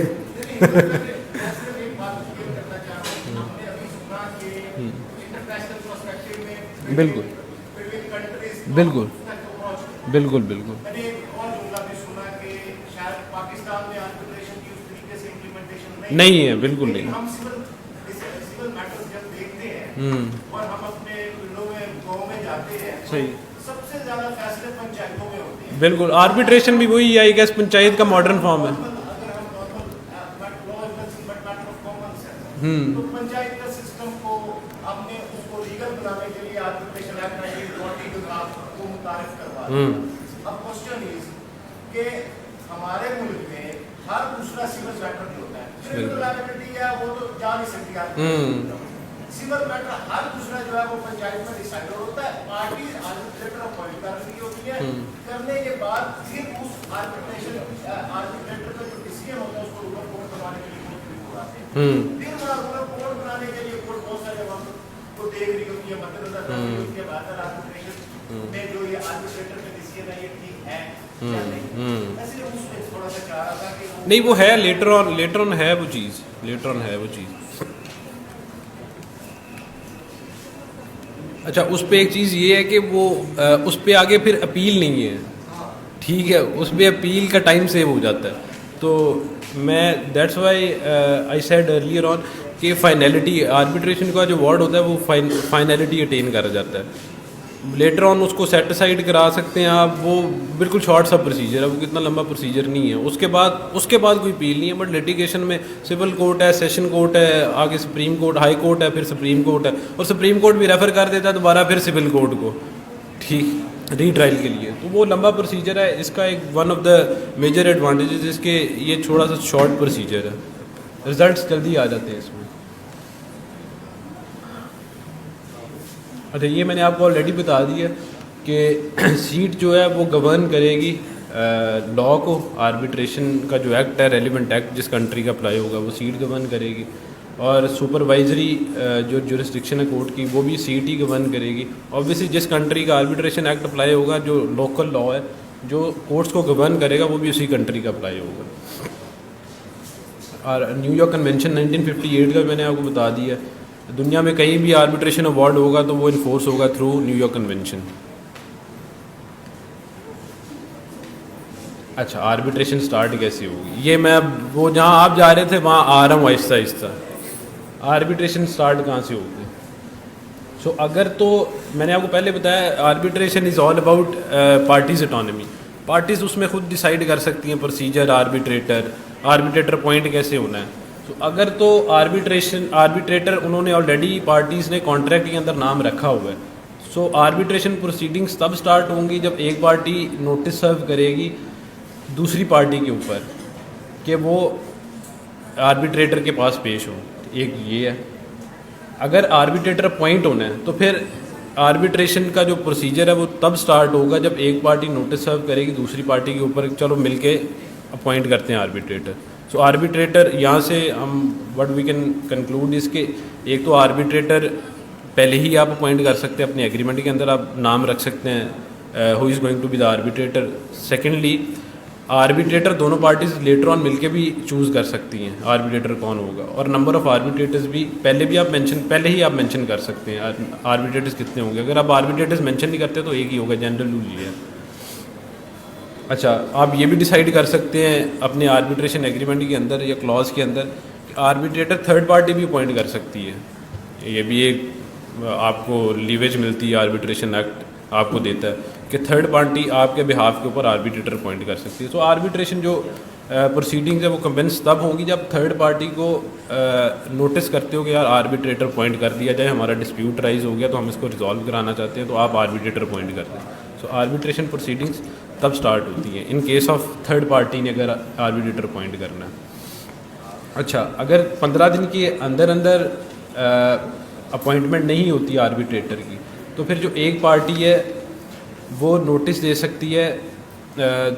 بالکل بالکل بالکل بالکل نہیں ہے, بالکل نہیں. صحیح, بالکل. آربیٹریشن بھی وہی ہے, گیس پنچایت کا ماڈرن فارم ہے. پنچایت کا سسٹم کو ہم نے اس کو لیگل بنانے کے لیے آربیٹریشن ایکٹ 1940 کے خلاف کو متعارف کروا دیا. اب کوسچن از کہ ہمارے ملک میں ہر دوسرا سول میٹر جو ہوتا ہے, کریمنل لائبلٹی ہے وہ تو جا نہیں سکتی. سول میٹر ہر دوسرا جو ہے وہ پنچایت میں ڈیسائیڈ ہوتا ہے. پارٹی آربیٹریٹر اپوائنٹ کر رہی ہوتی ہے, کرنے کے بعد پھر اس آربیٹریٹر کا جو ڈیسیژن ہوتا ہے اس کو اوپر کورٹ بنانے کے لیے پھر کورٹ بنانے کے لیے کورٹ بہت سارے وقت کو دیکھ رہی ہوتی ہے, مد نظر رکھ رہی ہوتی ہے. بہتر آربیٹریشن میں جو یہ آربیٹریٹر کا ڈیسیژن ہے یہ ٹھیک ہے یا نہیں. ایسے اس میں تھوڑا سا چاہ رہا تھا کہ نہیں, وہ ہے لیٹر آن ہے وہ چیز, لیٹر آن ہے وہ چیز. اچھا, اس پہ ایک چیز یہ ہے کہ وہ اس پہ آگے پھر اپیل نہیں ہے. ٹھیک ہے, اس پہ اپیل کا ٹائم سیو ہو جاتا ہے. تو میں that's why I said earlier on کہ فائنلٹی آربیٹریشن کا جو ورڈ ہوتا ہے وہ فائنلٹی اٹین کر جاتا ہے. لیٹر آن اس کو سیٹ اسائڈ کرا سکتے ہیں آپ, وہ بالکل شارٹ سا پروسیجر ہے, وہ کتنا لمبا پروسیجر نہیں ہے. اس کے بعد کوئی اپیل نہیں ہے. بٹ لیٹیگیشن میں سول کورٹ ہے, سیشن کورٹ ہے, آگے سپریم کورٹ, ہائی کورٹ ہے, پھر سپریم کورٹ ہے, اور سپریم کورٹ بھی ریفر کر دیتا ہے دوبارہ پھر سول کورٹ کو ٹھیک ری ٹرائل کے لیے. تو وہ لمبا پروسیجر ہے. اس کا ایک one of the major advantages اس کے یہ تھوڑا سا شارٹ پروسیجر ہے, رزلٹس جلدی آ جاتے ہیں اس میں. اچھا یہ میں نے آپ کو آلریڈی بتا دیا کہ سیٹ جو ہے وہ گورن کرے گی لا کو. آربیٹریشن کا جو ایکٹ ہے, ریلیونٹ ایکٹ جس کنٹری کا اپلائی ہوگا وہ سیٹ گورن کرے گی, اور سپروائزری جو جورسڈکشن ہے کورٹ کی وہ بھی سیٹ ہی گورن کرے گی. اوبویسلی جس کنٹری کا آربیٹریشن ایکٹ اپلائی ہوگا, جو لوکل لا ہے جو کورٹس کو گورن کرے گا وہ بھی اسی کنٹری کا اپلائی ہوگا. اور نیو یارک کنونشن 1958 کا میں نے آپ کو بتا دیا, دنیا میں کہیں بھی آربیٹریشن اوارڈ ہوگا تو وہ انفورس ہوگا تھرو نیو یارک کنونشن. اچھا آربیٹریشن سٹارٹ کیسے ہوگی, یہ میں وہ جہاں آپ جا رہے تھے وہاں آ رہا ہوں آہستہ آہستہ. آربیٹریشن سٹارٹ کہاں سے ہوگی؟ سو اگر تو میں نے آپ کو پہلے بتایا arbitration is all about parties autonomy. Parties اس میں خود ڈیسائیڈ کر سکتی ہیں پروسیجر, آربیٹریٹر پوائنٹ کیسے ہونا ہے. تو اگر تو آربیٹریٹر انہوں نے آلریڈی پارٹیز نے کانٹریکٹ کے اندر نام رکھا ہوا ہے, سو آربیٹریشن پروسیڈنگس تب سٹارٹ ہوں گی جب ایک پارٹی نوٹس سرو کرے گی دوسری پارٹی کے اوپر کہ وہ آربیٹریٹر کے پاس پیش ہو. ایک یہ ہے. اگر آربیٹریٹر اپوائنٹ ہونا ہے تو پھر آربیٹریشن کا جو پروسیجر ہے وہ تب سٹارٹ ہوگا جب ایک پارٹی نوٹس سرو کرے گی دوسری پارٹی کے اوپر, چلو مل کے اپوائنٹ کرتے ہیں آربیٹریٹر. سو آربیٹریٹر یہاں سے ہم وٹ وی کین کنکلوڈ اس کے, ایک تو آربیٹریٹر پہلے ہی آپ اپوائنٹ کر سکتے ہیں, اپنے ایگریمنٹ کے اندر آپ نام رکھ سکتے ہیں who is going to be the arbitrator. Secondly arbitrator دونوں پارٹیز لیٹر آن مل کے بھی چوز کر سکتی ہیں آربیٹریٹر کون ہوگا, اور نمبر آف آربیٹریٹرز بھی پہلے ہی آپ مینشن کر سکتے ہیں آربیٹریٹرز کتنے ہوں گے. اگر آپ آربیٹریٹرز مینشن نہیں کرتے تو ایک ہی ہوگا, جنرل رول یہ ہے. اچھا آپ یہ بھی ڈیسائیڈ کر سکتے ہیں اپنے آربیٹریشن ایگریمنٹ کے اندر یا کلاز کے اندر کہ آربیٹریٹر تھرڈ پارٹی بھی اپوائنٹ کر سکتی ہے. یہ بھی ایک آپ کو لیویج ملتی ہے, آربیٹریشن ایکٹ آپ کو دیتا ہے کہ تھرڈ پارٹی آپ کے بہاف کے اوپر آربیٹریٹر اپوائنٹ کر سکتی ہے. سو آربیٹریشن جو پروسیڈنگز ہے وہ کنونس تب ہوں گی جب تھرڈ پارٹی کو نوٹس کرتے ہو کہ یار آربیٹریٹر اپوائنٹ کر دیا جائے, ہمارا ڈسپیوٹ رائز ہو گیا تو ہم اس کو ریزالو کرانا چاہتے ہیں, تو آپ آربیٹریٹر اپوائنٹ کر دیں. سو آربیٹریشن پروسیڈنگس تب سٹارٹ ہوتی ہیں ان کیس آف تھرڈ پارٹی نے اگر آربیٹریٹر اپوائنٹ کرنا ہے. اچھا اگر 15 دن کے اندر اپوائنٹمنٹ نہیں ہوتی آربیٹریٹر کی تو پھر جو ایک پارٹی ہے وہ نوٹس دے سکتی ہے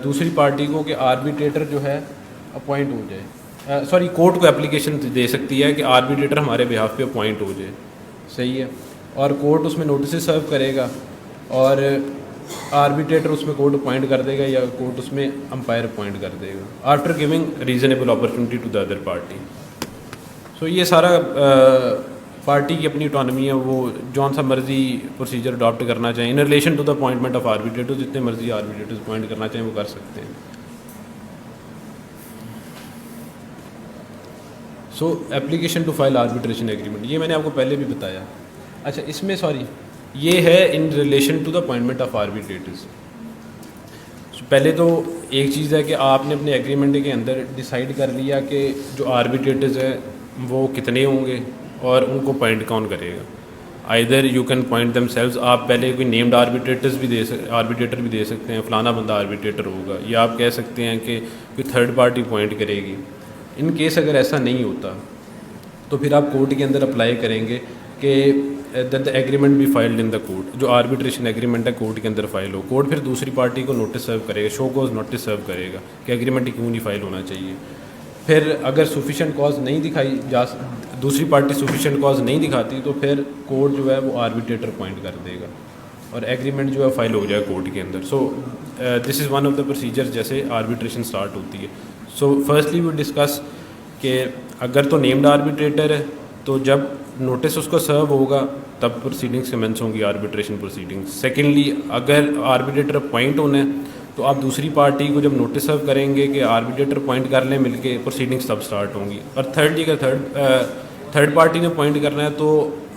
دوسری پارٹی کو کہ آربیٹریٹر جو ہے اپوائنٹ ہو جائے, کورٹ کو اپلیکیشن دے سکتی ہے کہ آربیٹریٹر ہمارے بہاف پہ اپوائنٹ ہو جائے. صحیح ہے. اور کورٹ اس میں نوٹسز سرو کرے گا اور آربیٹریٹر اس میں کورٹ اپوائنٹ کر دے گا یا کورٹ اس میں امپائر اپوائنٹ کر دے گا after giving reasonable opportunity to the other party. So یہ سارا پارٹی کی اپنی اٹانومی ہے, وہ جون سا مرضی پروسیجر اڈاپٹ کرنا چاہیں in relation to the appointment of arbitrator, جتنے مرضی آربیٹریٹرز اپوائنٹ کرنا چاہیں وہ کر سکتے ہیں. So application to file arbitration agreement یہ میں نے آپ کو پہلے بھی بتایا. اچھا اس میں یہ ہے in relation to the appointment of arbitrators. پہلے تو ایک چیز ہے کہ آپ نے اپنے ایگریمنٹ کے اندر ڈیسائیڈ کر لیا کہ جو آربیٹریٹرز ہیں وہ کتنے ہوں گے اور ان کو اپوائنٹ کون کرے گا. Either you can appoint themselves, آپ پہلے کوئی نیمڈ آربیٹریٹر بھی دے سکتے ہیں, فلانا بندہ آربیٹریٹر ہوگا, یا آپ کہہ سکتے ہیں کہ کوئی تھرڈ پارٹی اپوائنٹ کرے گی. ان کیس اگر ایسا نہیں ہوتا تو پھر آپ کورٹ کے اندر اپلائی کریں گے کہ دیٹ دا ایگریمنٹ بھی فائلڈ ان دا کورٹ, جو آربیٹریشن ایگریمنٹ ہے کورٹ کے اندر فائل ہو. کورٹ پھر دوسری پارٹی کو نوٹس سرو کرے گا, شو کوز نوٹس سرو کرے گا کہ ایگریمنٹ کیوں نہیں فائل ہونا چاہیے. پھر اگر سفیشینٹ کاز نہیں دکھائی دوسری پارٹی سفیشینٹ کاز نہیں دکھاتی تو پھر کورٹ جو ہے وہ آربیٹریٹر اپوائنٹ کر دے گا اور ایگریمنٹ جو ہے فائل ہو جائے کورٹ کے اندر. So this is one of the procedure جیسے آربیٹریشن اسٹارٹ ہوتی ہے. سو فرسٹلی وی ڈسکس کہ اگر تو نیمڈ آربیٹریٹر ہے تو جب نوٹس اس کو سرو ہوگا تب پروسیڈنگس کمنس ہوں گی آربیٹریشن پروسیڈنگس. سیکنڈلی اگر آربیٹریٹر اپوائنٹ ہونا ہے تو آپ دوسری پارٹی کو جب نوٹس سرو کریں گے کہ آربیٹریٹر اپوائنٹ کر لیں مل کے, پروسیڈنگس تب سٹارٹ ہوں گی. اور تھرڈلی اگر تھرڈ پارٹی نے اپوائنٹ کرنا ہے تو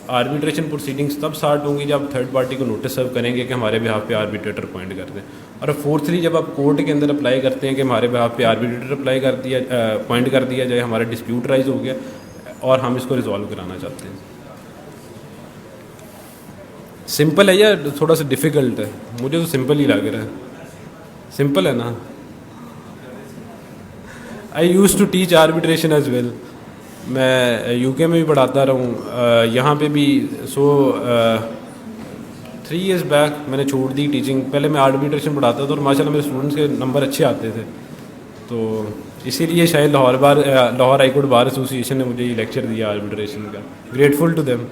آربیٹریشن پروسیڈنگس تب سٹارٹ ہوں گی جب تھرڈ پارٹی کو نوٹس سرو کریں گے کہ ہمارے بہاف پہ آربیٹریٹر اپوائنٹ کر دیں. اور فورتھلی جب آپ کورٹ کے اندر اپلائی کرتے ہیں کہ ہمارے بہاف پہ آربیٹریٹر اپوائنٹ کر دیا جائے, ہمارا ڈسپیوٹ رائز ہو گیا اور ہم اس کو ریزالو کرانا چاہتے ہیں. سمپل ہے یا تھوڑا سا ڈیفیکلٹ ہے؟ مجھے تو سمپل ہی لگ رہا ہے. سمپل ہے نا. I used to teach arbitration as well. میں یو کے میں بھی پڑھاتا رہا ہوں, یہاں پہ بھی. سو 3 years بیک میں نے چھوڑ دی ٹیچنگ. پہلے میں آربیٹریشن پڑھاتا تھا اور ماشاء اللہ میرے اسٹوڈنٹس کے نمبر اچھے آتے تھے, تو اسی لیے شاید Lahore high court bar association نے مجھے یہ لیکچر دیا آربیٹریشن کا. Grateful to them.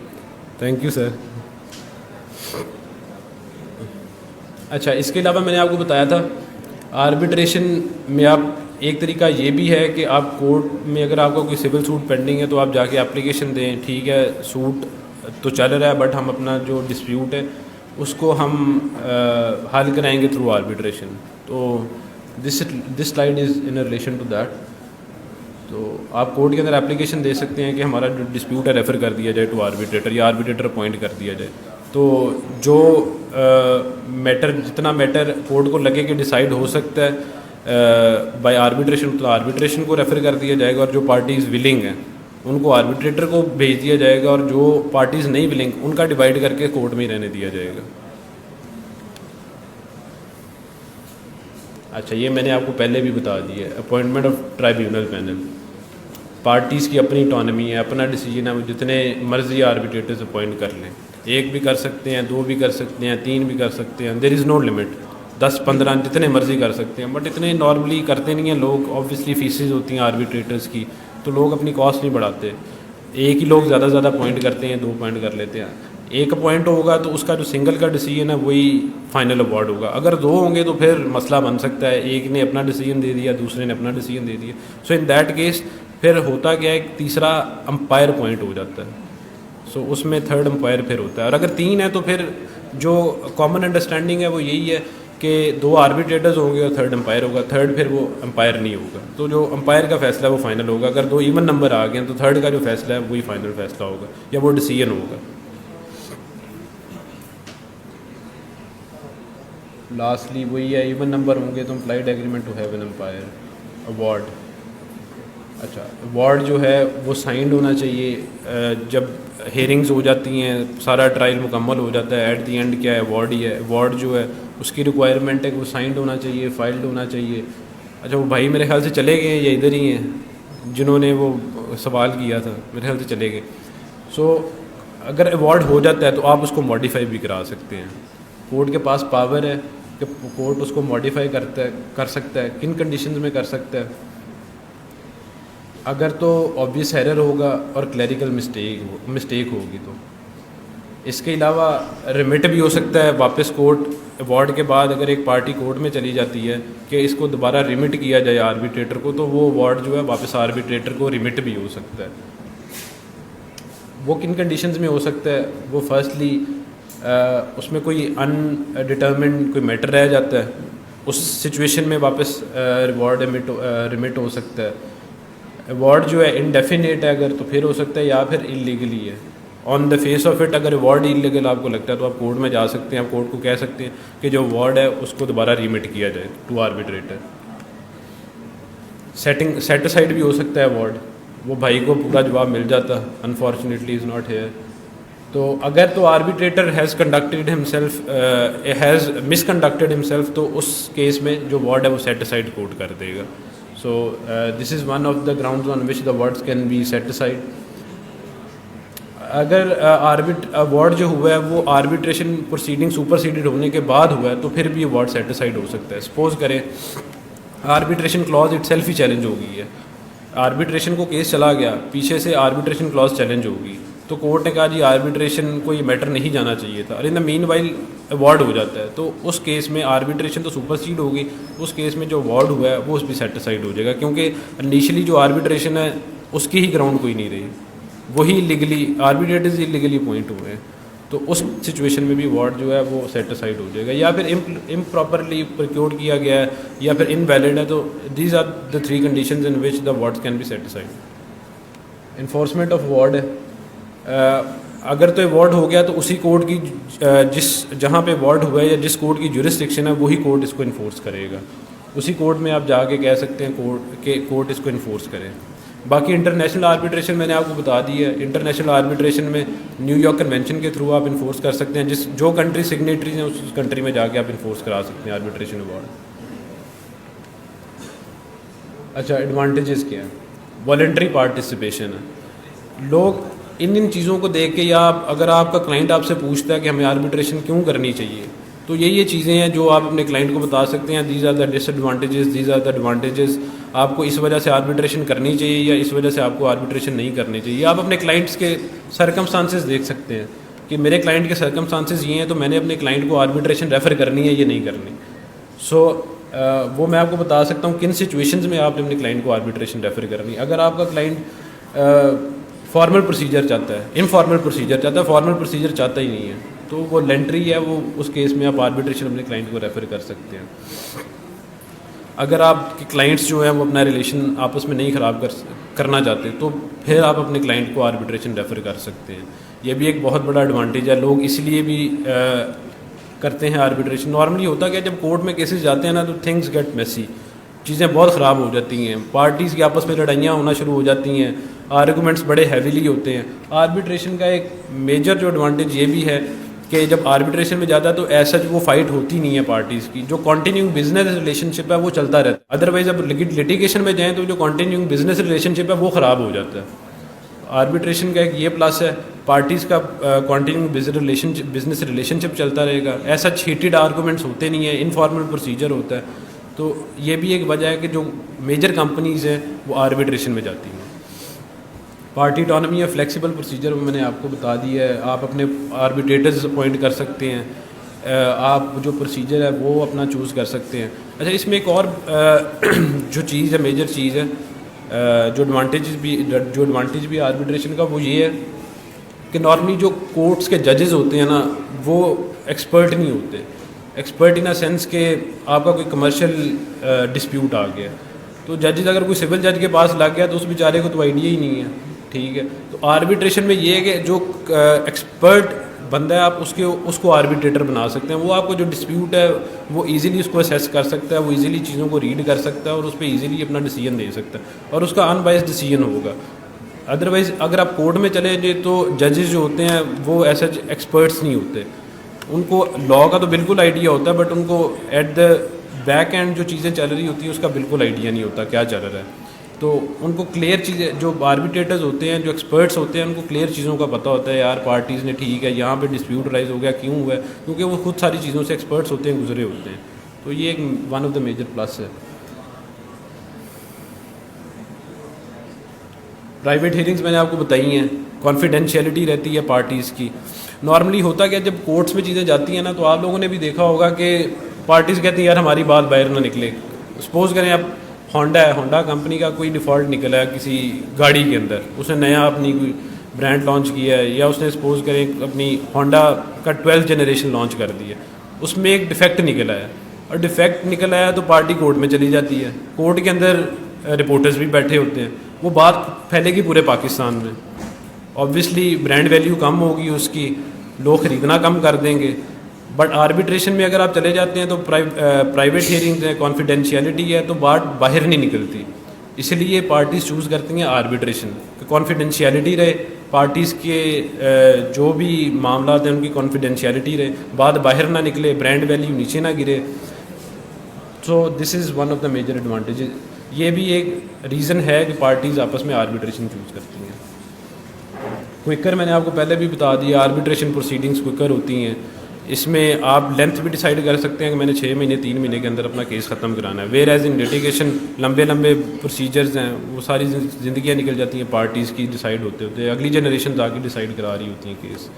Thank you sir. اچھا, اس کے علاوہ میں نے آپ کو بتایا تھا آربیٹریشن میں آپ ایک طریقہ یہ بھی ہے کہ آپ کورٹ میں اگر آپ کا کوئی سول سوٹ پینڈنگ ہے تو آپ جا کے اپلیکیشن دیں. ٹھیک ہے, سوٹ تو چل رہا ہے بٹ ہم اپنا جو ڈسپیوٹ ہے اس کو ہم حل کرائیں گے تھرو آربیٹریشن. تو this slide is in relation to that. تو آپ کورٹ کے اندر اپلیکیشن دے سکتے ہیں کہ ہمارا جو ڈسپیوٹ ہے ریفر کر دیا جائے ٹو آربیٹریٹر یا آربیٹریٹر اپوائنٹ کر دیا جائے. تو جو میٹر جتنا میٹر کورٹ کو لگے کہ ڈیسائیڈ ہو سکتا ہے بائی آربیٹریشن تو آربیٹریشن کو ریفر کر دیا جائے گا, اور جو پارٹیز ولنگ ہیں ان کو آربیٹریٹر کو بھیج دیا جائے گا, اور جو پارٹیز نہیں ولنگ ان کا ڈیوائڈ کر کے کورٹ میں ہی رہنے دیا جائے گا. اچھا, یہ میں نے آپ کو پہلے بھی بتا دیا ہے. Appointment of tribunal panel, parties کی اپنی اٹانومی ہے, اپنا ڈیسیجن ہے, وہ جتنے مرضی آربیٹریٹرز اپوائنٹ کر لیں. 1 بھی کر سکتے ہیں, 2 بھی کر سکتے ہیں, 3 بھی کر سکتے ہیں. دیر از نو لمٹ. 10-15 جتنے مرضی کر سکتے ہیں, بٹ اتنے نارملی کرتے نہیں ہیں لوگ. آبویسلی فیسز ہوتی ہیں آربیٹریٹرز کی, تو لوگ اپنی کاسٹ نہیں بڑھاتے. ایک ہی لوگ زیادہ زیادہ اپوائنٹ کرتے ہیں, 2 اپوائنٹ کر لیتے ہیں. ایک اپوائنٹ ہوگا تو اس کا جو سنگل کا ڈیسیجن ہے وہی فائنل اوارڈ ہوگا. اگر 2 ہوں گے تو پھر مسئلہ بن سکتا ہے, ایک نے اپنا ڈیسیجن دے دیا, دوسرے نے اپنا ڈیسیجن دے دیا. سو ان دیٹ کیس پھر ہوتا کیا ہے, ایک تیسرا امپائر اپوائنٹ ہو جاتا ہے. سو اس میں تھرڈ امپائر پھر ہوتا ہے. اور اگر 3 ہے تو پھر جو کامن انڈرسٹینڈنگ ہے وہ یہی ہے کہ 2 آربیٹریٹرز ہوں گے اور تھرڈ امپائر ہوگا. تھرڈ پھر وہ امپائر نہیں ہوگا, تو جو امپائر کا فیصلہ ہے وہ فائنل ہوگا. اگر 2 ایون نمبر آ گئے ہیں تو تھرڈ کا جو فیصلہ ہے وہی فائنل فیصلہ ہوگا یا وہ ڈیسیجن ہوگا. لاسٹلی وہی ہے, ایون نمبر ہوں گے تو implied agreement to have an umpire. Award, اچھا اوارڈ جو ہے وہ سائنڈ ہونا چاہیے. جب ہیئرنگز ہو جاتی ہیں, سارا ٹرائل مکمل ہو جاتا ہے, ایٹ دی اینڈ کیا ہے اوارڈ ہی ہے. اوارڈ جو ہے اس کی ریکوائرمنٹ ہے کہ وہ سائنڈ ہونا چاہیے, فائلڈ ہونا چاہیے. اچھا, وہ بھائی میرے خیال سے چلے گئے ہیں یا ادھر ہی ہیں جنہوں نے وہ سوال کیا تھا, میرے خیال سے چلے گئے. سو اگر ایوارڈ ہو جاتا ہے تو آپ اس کو ماڈیفائی بھی کرا سکتے ہیں. کورٹ کے پاس پاور ہے کہ کورٹ اس کو ماڈیفائی کر سکتا ہے. کن کنڈیشنز میں کر سکتا ہے؟ اگر تو آبویس ایرر ہوگا اور کلیریکل مسٹیک ہوگی تو. اس کے علاوہ ریمٹ بھی ہو سکتا ہے واپس کورٹ. ایوارڈ کے بعد اگر ایک پارٹی کورٹ میں چلی جاتی ہے کہ اس کو دوبارہ ریمٹ کیا جائے آربیٹریٹر کو, تو وہ ایوارڈ جو ہے واپس آربیٹریٹر کو ریمٹ بھی ہو سکتا ہے. وہ کن کنڈیشنز میں ہو سکتا ہے؟ وہ فرسٹلی اس میں کوئی انڈیٹرمنڈ کوئی میٹر رہ جاتا ہے, اس سچویشن میں واپس ایوارڈ ریمٹ ہو سکتا ہے. ایوارڈ جو ہے انڈیفینیٹ ہے اگر تو پھر ہو سکتا ہے, یا پھر انلیگلی ہے. آن دا فیس آف اٹ اگر ایوارڈ انلیگل آپ کو لگتا ہے تو آپ کورٹ میں جا سکتے ہیں. آپ کورٹ کو کہہ سکتے ہیں کہ جو ایوارڈ ہے اس کو دوبارہ ریمٹ کیا جائے ٹو آربیٹریٹر. سیٹ اسائڈ بھی ہو سکتا ہے ایوارڈ. وہ بھائی کو پورا جواب مل جاتا, انفارچونیٹلی از ناٹ ہیئر. تو اگر تو arbitrator has miss conducted himself تو اس کیس میں جو ایوارڈ ہے وہ سیٹ اسائڈ کورٹ کر دے گا. So this is one of the grounds on which the awards can be set aside. اگر ایوارڈ جو ہوا ہے وہ آربیٹریشن پروسیڈنگ سپرسیڈڈ ہونے کے بعد ہوا ہے تو پھر بھی ایوارڈ سیٹ اسائڈ ہو سکتا ہے. سپوز کریں آربیٹریشن کلاز اٹ سیلف ہی چیلنج ہو گئی ہے, آربیٹریشن کو کیس چلا گیا, پیچھے سے آربیٹریشن کلاز چیلنج ہوگی, تو کورٹ نے کہا جی آربیٹریشن کو یہ میٹر نہیں جانا چاہیے تھا, اور ان دا مین وائل ایوارڈ ہو جاتا ہے. تو اس کیس میں آربیٹریشن تو سپرسیڈ ہوگی, اس کیس میں جو ایوارڈ ہوا ہے وہ اس بھی سیٹ اسائڈ ہو جائے گا, کیونکہ انیشلی جو آربیٹریشن ہے اس کی ہی گراؤنڈ کوئی نہیں رہی, وہی لیگلی آربیٹریٹرز لیگلی اپوائنٹ ہوئے ہیں. تو اس سچویشن میں بھی ایوارڈ جو ہے وہ سیٹ اسائڈ ہو جائے گا. یا پھر امپراپرلی پروکیور کیا گیا ہے یا پھر انویلڈ ہے, تو these are the 3 conditions in which the awards can be set aside. Enforcement of award ہے. اگر تو ایوارڈ ہو گیا تو اسی کورٹ کی جہاں پہ ایوارڈ ہوا ہے یا جس کورٹ کی جورسڈکشن ہے وہی کورٹ اس کو انفورس کرے گا. اسی کورٹ میں آپ جا کے کہہ سکتے ہیں کہ کورٹ اس کو انفورس کرے. باقی انٹرنیشنل آربیٹریشن میں نے آپ کو بتا دی ہے. انٹرنیشنل آربیٹریشن میں نیو یارک کنونشن کے تھرو آپ انفورس کر سکتے ہیں. جو کنٹری سگنیٹریز ہیں اس کنٹری میں جا کے آپ انفورس کرا سکتے ہیں آربیٹریشن ایوارڈ. اچھا, ایڈوانٹیجز کیا ہے؟ والنٹری پارٹیسپیشن ہے. لوگ ان چیزوں کو دیکھ کے, یا اگر آپ کا کلائنٹ آپ سے پوچھتا ہے کہ ہمیں آربیٹریشن کیوں کرنی چاہیے, تو یہ چیزیں ہیں جو آپ اپنے کلائنٹ کو بتا سکتے ہیں. These are the disadvantages, these are the advantages. آپ کو اس وجہ سے آربیٹریشن کرنی چاہیے یا اس وجہ سے آپ کو آربیٹریشن نہیں کرنی چاہیے. آپ اپنے کلائنٹس کے سرکمسٹانسز دیکھ سکتے ہیں کہ میرے کلائنٹ کے سرکمسٹانسز یہ ہیں تو میں نے اپنے کلائنٹ کو آربیٹریشن ریفر کرنی ہے یا نہیں کرنی. سو وہ میں آپ کو بتا سکتا ہوں کن سچویشنز میں آپ نے اپنے کلائنٹ کو آربیٹریشن ریفر کرنی. اگر آپ کا کلائنٹ فارمل پروسیجر چاہتا ہے, انفارمل پروسیجر چاہتا ہے, فارمل پروسیجر چاہتا ہی نہیں ہے, تو وہ لینٹری ہے, وہ اس کیس میں آپ آربیٹریشن اپنے کلائنٹ کو ریفر کر سکتے ہیں. اگر آپ کے کلائنٹس جو ہیں وہ اپنا ریلیشن آپس میں نہیں خراب کرنا چاہتے تو پھر آپ اپنے کلائنٹ کو آربیٹریشن ریفر کر سکتے ہیں. یہ بھی ایک بہت بڑا ایڈوانٹیج ہے. لوگ اس لیے بھی کرتے ہیں آربیٹریشن. نارملی ہوتا کہ جب کورٹ میں کیسز جاتے ہیں نا تو تھنگس گیٹ میسی, چیزیں بہت خراب ہو جاتی ہیں, پارٹیز کی آپس میں لڑائیاں ہونا شروع ہو جاتی ہیں, آرگومنٹس بڑے ہیویلی ہوتے ہیں. آربیٹریشن کا ایک میجر جو ایڈوانٹیج یہ بھی ہے کہ جب آربیٹریشن میں جاتا ہے تو ایسا وہ فائٹ ہوتی نہیں ہے پارٹیز کی. جو کنٹینیوئنگ بزنس ریلیشن شپ ہے وہ چلتا رہتا ہے. ادروائز اب لٹیگیشن میں جائیں تو جو کنٹینیوئنگ بزنس ریلیشن شپ ہے وہ خراب ہو جاتا ہے. آربیٹریشن کا ایک یہ پلس ہے, پارٹیز کا کنٹینیوئنگ بزنس ریلیشن شپ چلتا رہے گا. ایسا ہیٹڈ آرگومنٹس ہوتے نہیں ہیں, انفارمل پروسیجر ہوتا ہے. تو یہ بھی ایک وجہ ہے کہ جو میجر کمپنیز ہیں وہ آربیٹریشن میں جاتی ہیں. پارٹی اٹانومی یا فلیکسیبل پروسیجر میں نے آپ کو بتا دی ہے. آپ اپنے آربیٹریٹرز اپوائنٹ کر سکتے ہیں, آپ جو پروسیجر ہے وہ اپنا چوز کر سکتے ہیں. اچھا, اس میں ایک اور جو چیز ہے, میجر چیز ہے, جو ایڈوانٹیج بھی آربیٹریشن کا, وہ یہ ہے کہ نارملی جو کورٹس کے ججز ہوتے ہیں نا وہ ایکسپرٹ نہیں ہوتے. ایکسپرٹ ان اے سینس کہ آپ کا کوئی کمرشل ڈسپیوٹ آ گیا تو ججز, اگر کوئی سول جج کے پاس لگ گیا تو اس بیچارے کو تو آئیڈیا ہی نہیں ہے. ٹھیک ہے, تو آربیٹریشن میں یہ ہے کہ جو ایکسپرٹ بندہ ہے آپ اس کو آربیٹریٹر بنا سکتے ہیں. وہ آپ کو جو ڈسپیوٹ ہے وہ ایزیلی اس کو اسیس کر سکتا ہے, وہ ایزیلی چیزوں کو ریڈ کر سکتا ہے اور اس پہ ایزیلی اپنا ڈیسیجن دے سکتا ہے اور اس کا ان بائس ڈیسیجن ہوگا. ادروائز اگر آپ کورٹ میں چلے جائیں تو ججز جو ہوتے ہیں وہ ایسا ایکسپرٹس نہیں ہوتے. ان کو لاء کا تو بالکل آئیڈیا ہوتا ہے بٹ ان کو ایٹ دا بیک اینڈ جو چیزیں چل رہی ہوتی ہیں اس کا بالکل آئیڈیا نہیں ہوتا کیا چل رہا ہے. تو ان کو کلیئر چیزیں, جو آربیٹریٹرز ہوتے ہیں, جو ایکسپرٹس ہوتے ہیں, ان کو کلیئر چیزوں کا پتہ ہوتا ہے. یار پارٹیز نے ٹھیک ہے یہاں پہ ڈسپیوٹ رائز ہو گیا, کیوں ہوا ہے, کیونکہ وہ خود ساری چیزوں سے ایکسپرٹس ہوتے ہیں, گزرے ہوتے ہیں. تو یہ ایک one of the major plus ہے. پرائیویٹ ہیئرنگز میں نے آپ کو بتائی ہیں, کانفیڈینشیلٹی رہتی ہے پارٹیز کی. نارملی ہوتا کیا, جب کورٹس میں چیزیں جاتی ہیں نا تو آپ لوگوں نے بھی دیکھا ہوگا کہ پارٹیز کہتی ہیں یار ہماری بات باہر نہ نکلے. سپوز کریں آپ ہونڈا ہے, ہونڈا کمپنی کا کوئی ڈیفالٹ نکلا ہے کسی گاڑی کے اندر, اس نے نیا اپنی کوئی برانڈ لانچ کیا ہے, یا اس نے سپوز کریں اپنی ہونڈا کا 12th جنریشن لانچ کر دی ہے, اس میں ایک ڈیفیکٹ نکلا ہے, اور ڈیفیکٹ نکلا ہے تو پارٹی کورٹ میں چلی جاتی ہے. کورٹ کے اندر رپورٹرز بھی بیٹھے ہوتے ہیں, وہ بات پھیلے گی پورے پاکستان میں. آبویسلی برانڈ ویلیو کم ہوگی اس کی, لوگ خریدنا کم کر دیں گے. بٹ آربیٹریشن میں اگر آپ چلے جاتے ہیں تو پرائیویٹ ہیئرنگز ہیں, کانفیڈینشیلٹی ہے, تو بات باہر نہیں نکلتی. اس لیے پارٹیز چوز کرتی ہیں آربیٹریشن, کانفیڈینشیلٹی رہے, پارٹیز کے جو بھی معاملات ہیں ان کی کانفیڈینشیلٹی رہے, بات باہر نہ نکلے, برانڈ ویلیو نیچے نہ گرے. So this is one of the major advantages. یہ بھی ایک ریزن ہے کہ پارٹیز آپس میں آربیٹریشن چوز کرتی ہیں. کوئکر میں نے آپ کو پہلے بھی بتا دیا, آربیٹریشن پروسیڈنگز کوئکر ہوتی ہیں. اس میں آپ لینتھ بھی ڈیسائیڈ کر سکتے ہیں کہ میں نے 6 مہینے 3 مہینے کے اندر اپنا کیس ختم کرانا ہے. ویئر ایز ان لٹیگیشن لمبے پروسیجرز ہیں, وہ ساری زندگیاں نکل جاتی ہیں پارٹیز کی ڈیسائیڈ ہوتے ہوتے, اگلی جنریشن آ کے ڈیسائیڈ کرا رہی ہوتی ہیں کیس.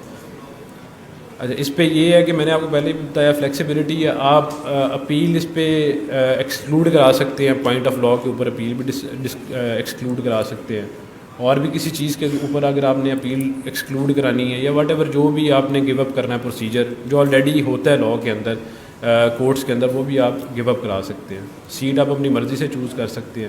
اچھا, اس پہ یہ ہے کہ میں نے آپ کو پہلے بھی بتایا فلیکسیبلٹی ہے. آپ اپیل اس پہ ایکسکلوڈ کرا سکتے ہیں, پوائنٹ آف لاء کے اوپر اپیل بھی ایکسکلوڈ کرا سکتے ہیں. اور بھی کسی چیز کے اوپر اگر آپ نے اپیل ایکسکلوڈ کرانی ہے, یا واٹ ایور جو بھی آپ نے گیو اپ کرنا ہے پروسیجر جو آلریڈی ہوتا ہے لاء کے اندر, کورٹس کے اندر, وہ بھی آپ گیو اپ کرا سکتے ہیں. سیٹ آپ اپنی مرضی سے چوز کر سکتے ہیں.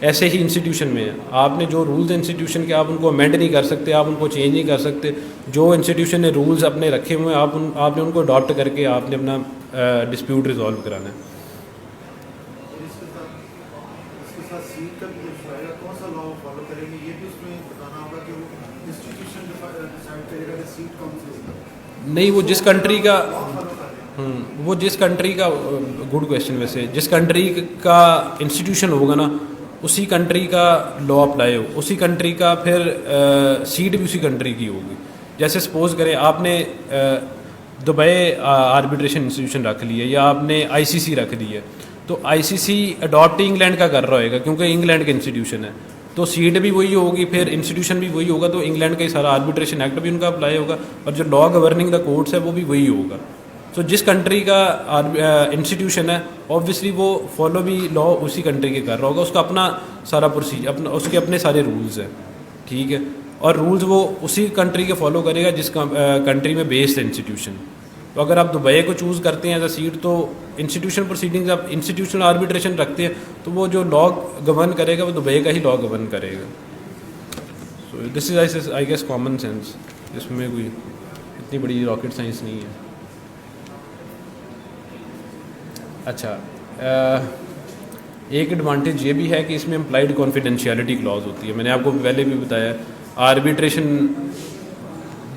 ایسے ہی انسٹیٹیوشن میں ہے. آپ نے جو رولز انسٹیٹیوشن کے آپ ان کو امینڈ نہیں کر سکتے, آپ ان کو چینج نہیں کر سکتے. جو انسٹیٹیوشن نے رولز اپنے رکھے ہوئے ہیں آپ نے ان کو اڈاپٹ کر کے آپ نے اپنا ڈسپیوٹ ریزالو کرانا ہے. نہیں, وہ جس کنٹری کا گڈ کویشچن. ویسے جس کنٹری کا انسٹیٹیوشن ہوگا نا, اسی کنٹری کا لا اپلائی ہو, اسی کنٹری کا پھر سیٹ بھی اسی کنٹری کی ہوگی. جیسے سپوز کریں آپ نے دبئی آربیٹریشن انسٹیٹیوشن رکھ لی ہے, یا آپ نے ICC رکھ دی ہے, تو ICC اڈاپٹ انگلینڈ کا کر رہا ہوئے گا کیونکہ انگلینڈ کا انسٹیٹیوشن ہے, تو سیٹ بھی وہی ہوگی, پھر انسٹیٹیوشن بھی وہی ہوگا, تو انگلینڈ کا ہی سارا آربیٹریشن ایکٹ بھی ان کا اپلائی ہوگا, اور جو لا گورننگ دا کورٹس ہے وہ بھی وہی ہوگا. تو جس کنٹری کا انسٹیٹیوشن ہے آبویسلی وہ فالو بھی لا اسی کنٹری کے کر رہا ہوگا, اس کا اپنا سارا پروسیجر, اس کے اپنے سارے رولز ہیں, ٹھیک ہے, اور رولز وہ اسی کنٹری کے فالو کرے گا جس کنٹری میں بیسڈ انسٹیٹیوشن. تو اگر آپ دبئی کو چوز کرتے ہیں ایز اے سیٹ, تو انسٹیٹیوشن پروسیڈنگز آپ انسٹیٹیوشنل آربیٹریشن رکھتے ہیں, تو وہ جو لا گورن کرے گا وہ دبئی کا ہی لا گورن کرے گا. So this is I guess common sense, اس میں کوئی اتنی بڑی راکٹ سائنس نہیں ہے. اچھا, ایک ایڈوانٹیج یہ بھی ہے کہ اس میں امپلائڈ کانفیڈینشیلٹی کلاز ہوتی ہے. میں نے آپ کو پہلے بھی بتایا, آربیٹریشن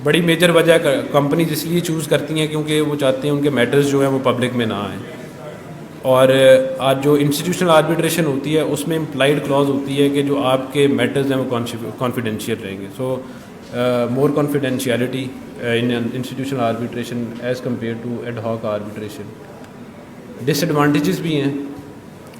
بڑی میجر وجہ کمپنیز اس لیے چوز کرتی ہیں کیونکہ وہ چاہتے ہیں ان کے میٹرز جو ہیں وہ پبلک میں نہ آئیں, اور جو انسٹیٹیوشنل آربیٹریشن ہوتی ہے اس میں امپلائڈ کلاز ہوتی ہے کہ جو آپ کے میٹرز ہیں وہ کانفیڈینشیل رہیں گے. So more confidentiality in institutional arbitration as compare to ad hoc arbitration. Disadvantages بھی ہیں,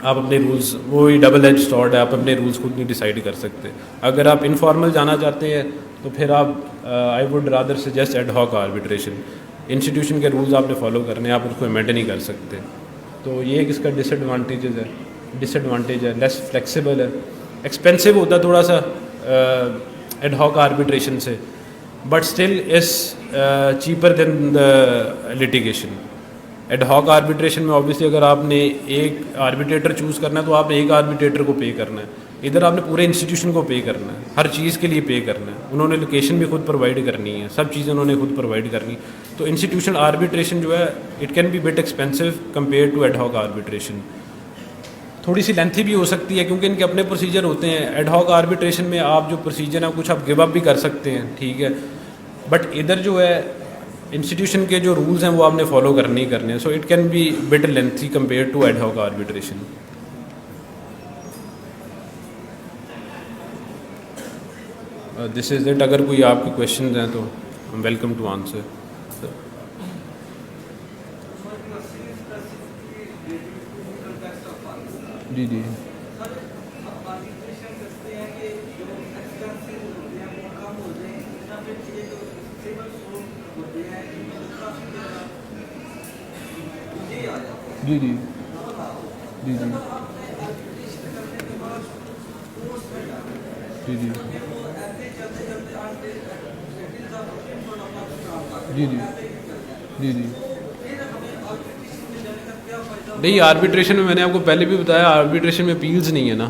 آپ اپنے رولز, وہی ڈبل ایج سارڈ ہے, آپ اپنے رولز خود نہیں ڈیسائیڈ کر سکتے. اگر آپ انفارمل جانا چاہتے ہیں تو پھر آپ I would rather suggest add hoc arbitration. Institution کے رولز آپ نے فالو کرنے ہیں, آپ اس کو امینڈ نہیں کر سکتے. تو یہ ایک اس کا ڈس ایڈوانٹیج ہے. لیس فلیکسیبل ہے, ایکسپینسو ہوتا ہے تھوڑا سا ایڈ ہاک آربیٹریشن سے, but still is cheaper than the litigation. Ad hoc arbitration میں آبویسلی اگر آپ نے ایک آربیٹریٹر چوز کرنا ہے تو آپ نے ایک آربیٹریٹر کو پے کرنا ہے. ادھر آپ نے پورے انسٹیٹیوشن کو پے کرنا ہے, ہر چیز کے لیے پے کرنا ہے. انہوں نے لوکیشن بھی خود پرووائڈ کرنی ہے, سب چیزیں انہوں نے خود پرووائڈ کرنی. تو انسٹیٹیوشنل آربیٹریشن جو ہے it can be but expensive compare to ad hoc arbitration. تھوڑی سی لینتھی بھی ہو سکتی ہے کیونکہ ان کے اپنے پروسیجر ہوتے ہیں. ایڈ ہاک آربیٹریشن میں آپ جو پروسیجر ہیں کچھ آپ گیو اپ بھی کر سکتے ہیں, ٹھیک ہے, بٹ ادھر جو ہے انسٹیٹیوشن کے جو رولز ہیں وہ آپ نے فالو کرنے ہی کرنے ہیں. So it can be but lengthy compare to ad hoc arbitration. This is it. اگر کوئی آپ کے کویشچنز ہیں تو ویلکم ٹو آنسر. جی جی جی جی جی جی جی جی جی جی جی جی نہیں, آربیٹریشن میں نے آپ کو پہلے بھی بتایا, آربیٹریشن میں اپیلز نہیں ہے نا,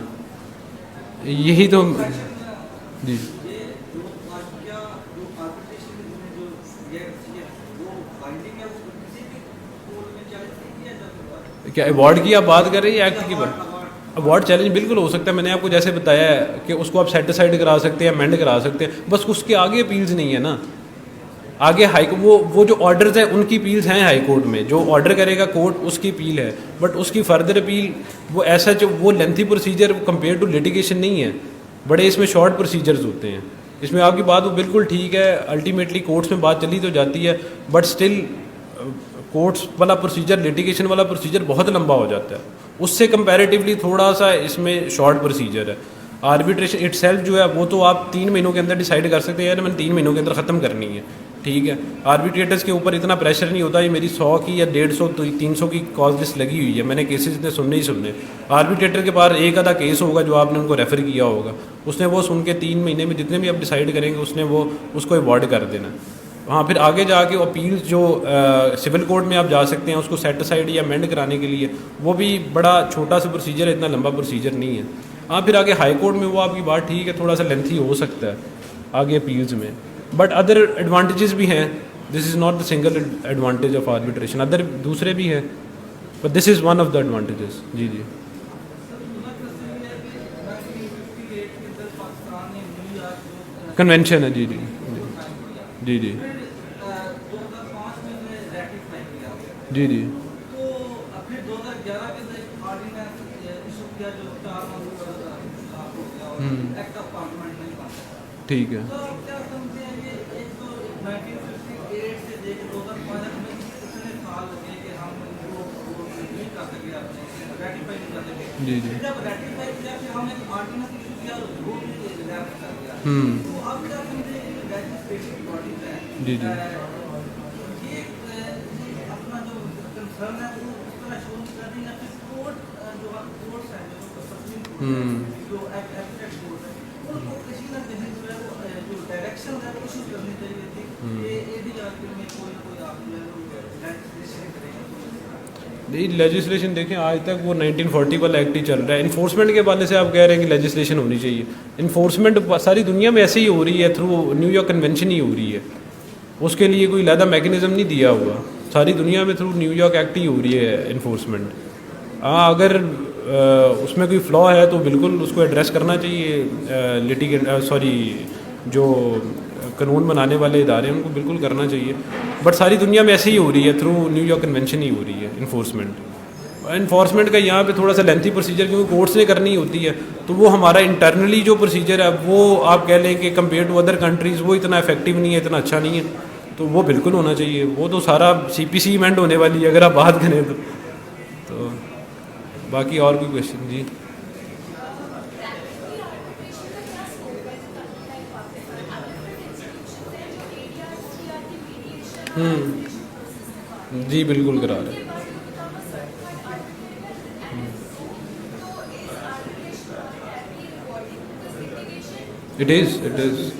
یہی تو. جی کیا ایوارڈ کی آپ بات کر رہے ہیں یا ایکٹ کی بات؟ ایوارڈ چیلنج بالکل ہو سکتا ہے. میں نے آپ کو جیسے بتایا ہے کہ اس کو آپ سیٹ اسائڈ کرا سکتے ہیں, امینڈ کرا سکتے ہیں, بس اس کے آگے اپیلز نہیں ہے نا. آگے وہ جو آرڈرز ہیں ان کی اپیلز ہیں ہائی کورٹ میں, جو آرڈر کرے گا کورٹ اس کی اپیل ہے, بٹ اس کی فردر اپیل وہ ایسا جو وہ lengthy procedure compare to litigation نہیں ہے, بڑے اس میں شارٹ پروسیجرز ہوتے ہیں. اس میں آپ کی بات وہ بالکل ٹھیک ہے, الٹیمیٹلی کورٹس میں بات چلی تو جاتی ہے, بٹ اسٹل کورٹس والا پروسیجر, لیٹیگیشن والا پروسیجر بہت لمبا ہو جاتا ہے. اس سے کمپیریٹیولی تھوڑا سا اس میں شارٹ پروسیجر ہے. آربیٹریشن اٹ سیلف جو ہے وہ تو آپ 3 مہینوں کے اندر ڈیسائیڈ کر سکتے ہیں, یار میں نے 3 مہینوں کے اندر ختم کرنی ہے, ٹھیک ہے. آربیٹریٹرس کے اوپر اتنا پریشر نہیں ہوتا, یہ میری 100 کی یا 150 300 کی کاز لسٹ لگی ہوئی ہے, میں نے کیسز اتنے سننے ہی سننے. آربیٹریٹر کے پاس ایک آدھا کیس ہوگا جو آپ نے ان کو ریفر کیا ہوگا, اس نے وہ سن کے 3 مہینے میں جتنے بھی آپ ڈیسائیڈ کریں گے اس نے وہ اس کو ایوارڈ کر دینا. ہاں پھر آگے جا کے اپیلز جو سول کورٹ میں آپ جا سکتے ہیں اس کو سیٹ اسائڈ یا امینڈ کرانے کے لیے, وہ بھی بڑا چھوٹا سا پروسیجر ہے, اتنا لمبا پروسیجر نہیں ہے. ہاں پھر آگے ہائی کورٹ میں وہ آپ کی بات ٹھیک ہے تھوڑا سا لینتھی ہو سکتا ہے آگے اپیلز میں, بٹ ادر ایڈوانٹیجز بھی ہیں. This is not the single advantage of arbitration, other دوسرے بھی ہیں, but this is one of the advantages. جی جی کنونشن ہے. جی جی جی جی جی جی ٹھیک ہے. جی جی جی جی لیجسلیشن دیکھیں آج تک وہ 1940 والا ایکٹ ہی چل رہا ہے. انفورسمنٹ کے حوالے سے آپ کہہ رہے ہیں کہ لیجسلیشن ہونی چاہیے. انفورسمنٹ ساری دنیا میں ایسے ہی ہو رہی ہے, تھرو نیو یارک کنونشن ہی ہو رہی ہے. اس کے لیے کوئی علیحدہ میکینزم نہیں دیا ہوا, ساری دنیا میں تھرو نیو یارک ایکٹ ہی ہو رہی ہے انفورسمنٹ. ہاں اگر اس میں کوئی فلا ہے تو بالکل اس کو ایڈریس کرنا چاہیے, جو قانون بنانے والے ادارے ہیں ان کو بالکل کرنا چاہیے. بٹ ساری دنیا میں ایسے ہی ہو رہی ہے, تھرو نیو یارک کنونشن ہی ہو رہی ہے انفورسمنٹ کا یہاں پہ تھوڑا سا لینتھی پروسیجر کیونکہ کورٹس نے کرنی ہوتی ہے, تو وہ ہمارا انٹرنلی جو پروسیجر ہے وہ آپ کہہ لیں کہ کمپیئر ٹو ادر کنٹریز وہ اتنا افیکٹو نہیں ہے, اتنا اچھا نہیں ہے, تو وہ بالکل ہونا چاہیے. وہ تو سارا سی پی سی ایونٹ ہونے والی ہے اگر آپ بات کریں تو باقی اور کوئی کویشچن. جی جی بالکل کرا رہے ہیں. اٹ از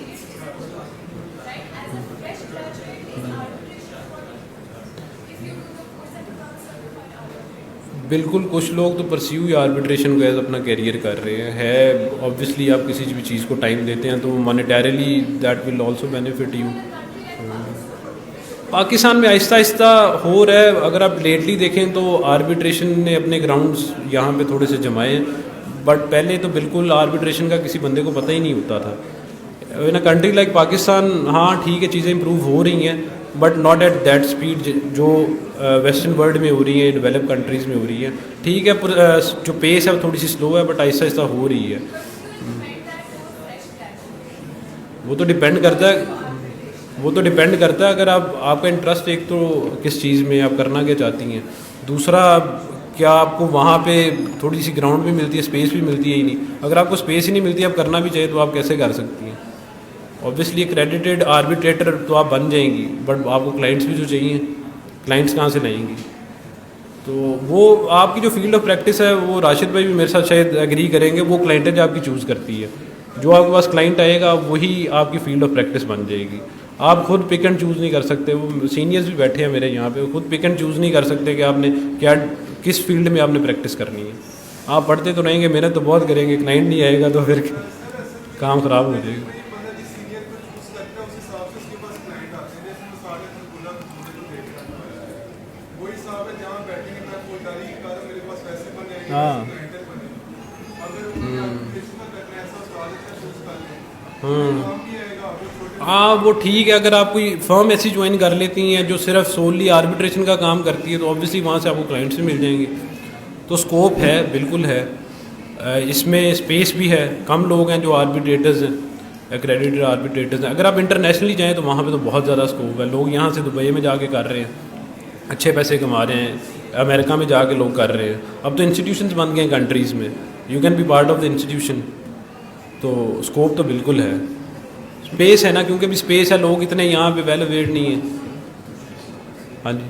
بالکل. کچھ لوگ تو پرسیو یا آربیٹریشن کو ایز اپنا کیریئر کر رہے ہیں. ہے آبویسلی آپ کسی بھی چیز کو ٹائم دیتے ہیں تو monetarily that will also benefit you. Pakistan میں آہستہ آہستہ ہو رہا ہے. اگر آپ لیٹلی دیکھیں تو آربیٹریشن نے اپنے گراؤنڈز یہاں پہ تھوڑے سے جمائے ہیں, بٹ پہلے تو بالکل آربیٹریشن کا کسی بندے کو پتہ ہی نہیں ہوتا تھا. In a country like Pakistan ہاں ٹھیک ہے چیزیں امپروو ہو رہی ہیں, but not at that speed جو ویسٹرن ورلڈ میں ہو رہی ہے, ڈیولپ کنٹریز میں ہو رہی ہے. ٹھیک ہے جو پیس ہے وہ تھوڑی سی سلو ہے, بٹ آہستہ آہستہ ہو رہی ہے. وہ تو ڈپینڈ کرتا ہے اگر آپ کا انٹرسٹ ایک تو کس چیز میں آپ کرنا کیا چاہتی ہیں, دوسرا کیا آپ کو وہاں پہ تھوڑی سی گراؤنڈ بھی ملتی ہے, اسپیس بھی ملتی ہے ہی نہیں. اگر آپ کو اسپیس ہی نہیں ملتی آپ کرنا بھی چاہیے تو آپ کیسے کر سکتی ہیں. اوبویسلی کریڈیٹیڈ آربیٹریٹر تو آپ بن جائیں گی, بٹ آپ کو کلائنٹس بھی جو چاہیے, کلائنٹس کہاں سے لائیں گی. تو وہ آپ کی جو فیلڈ آف پریکٹس ہے وہ راشد بھائی بھی میرے ساتھ شاید ایگری کریں گے, وہ کلائنٹیں جو آپ کی چوز کرتی ہے. جو آپ کے پاس کلائنٹ آئے گا وہی آپ کی فیلڈ آف پریکٹس بن جائے گی. آپ خود پک اینڈ چوز نہیں کر سکتے. وہ سینئرز بھی بیٹھے ہیں میرے یہاں پہ, خود پک اینڈ چوز نہیں کر سکتے کہ آپ نے کس فیلڈ میں آپ نے پریکٹس کرنی ہے. آپ پڑھتے تو رہیں گے, محنت تو بہت کریں گے, کلائنٹ نہیں آئے گا تو پھر کام خراب ہو جائے گا. ہاں ہاں وہ ٹھیک ہے. اگر آپ کوئی فرم ایسی جوائن کر لیتی ہیں جو صرف سوللی آربیٹریشن کا کام کرتی ہے تو آبویسلی وہاں سے آپ کو کلائنٹس بھی مل جائیں گے. تو اسکوپ ہے, بالکل ہے. اس میں اسپیس بھی ہے, کم لوگ ہیں جو آربیٹریٹرز ہیں, ایکریڈیٹڈ آربیٹریٹرز ہیں. اگر آپ انٹرنیشنلی جائیں تو وہاں پہ تو بہت زیادہ اسکوپ ہے. لوگ یہاں سے دبئی میں جا کے کر رہے ہیں, اچھے پیسے کما رہے ہیں. امریکہ میں جا کے لوگ کر رہے ہیں. اب تو انسٹیٹیوشنز بن گئے ہیں کنٹریز میں, you can be part of the institution. تو اسکوپ تو بالکل ہے. اسپیس ہے نا, کیونکہ بھی اسپیس ہے, لوگ اتنے یہاں پہ ویل اویئرڈ نہیں ہیں. ہاں جی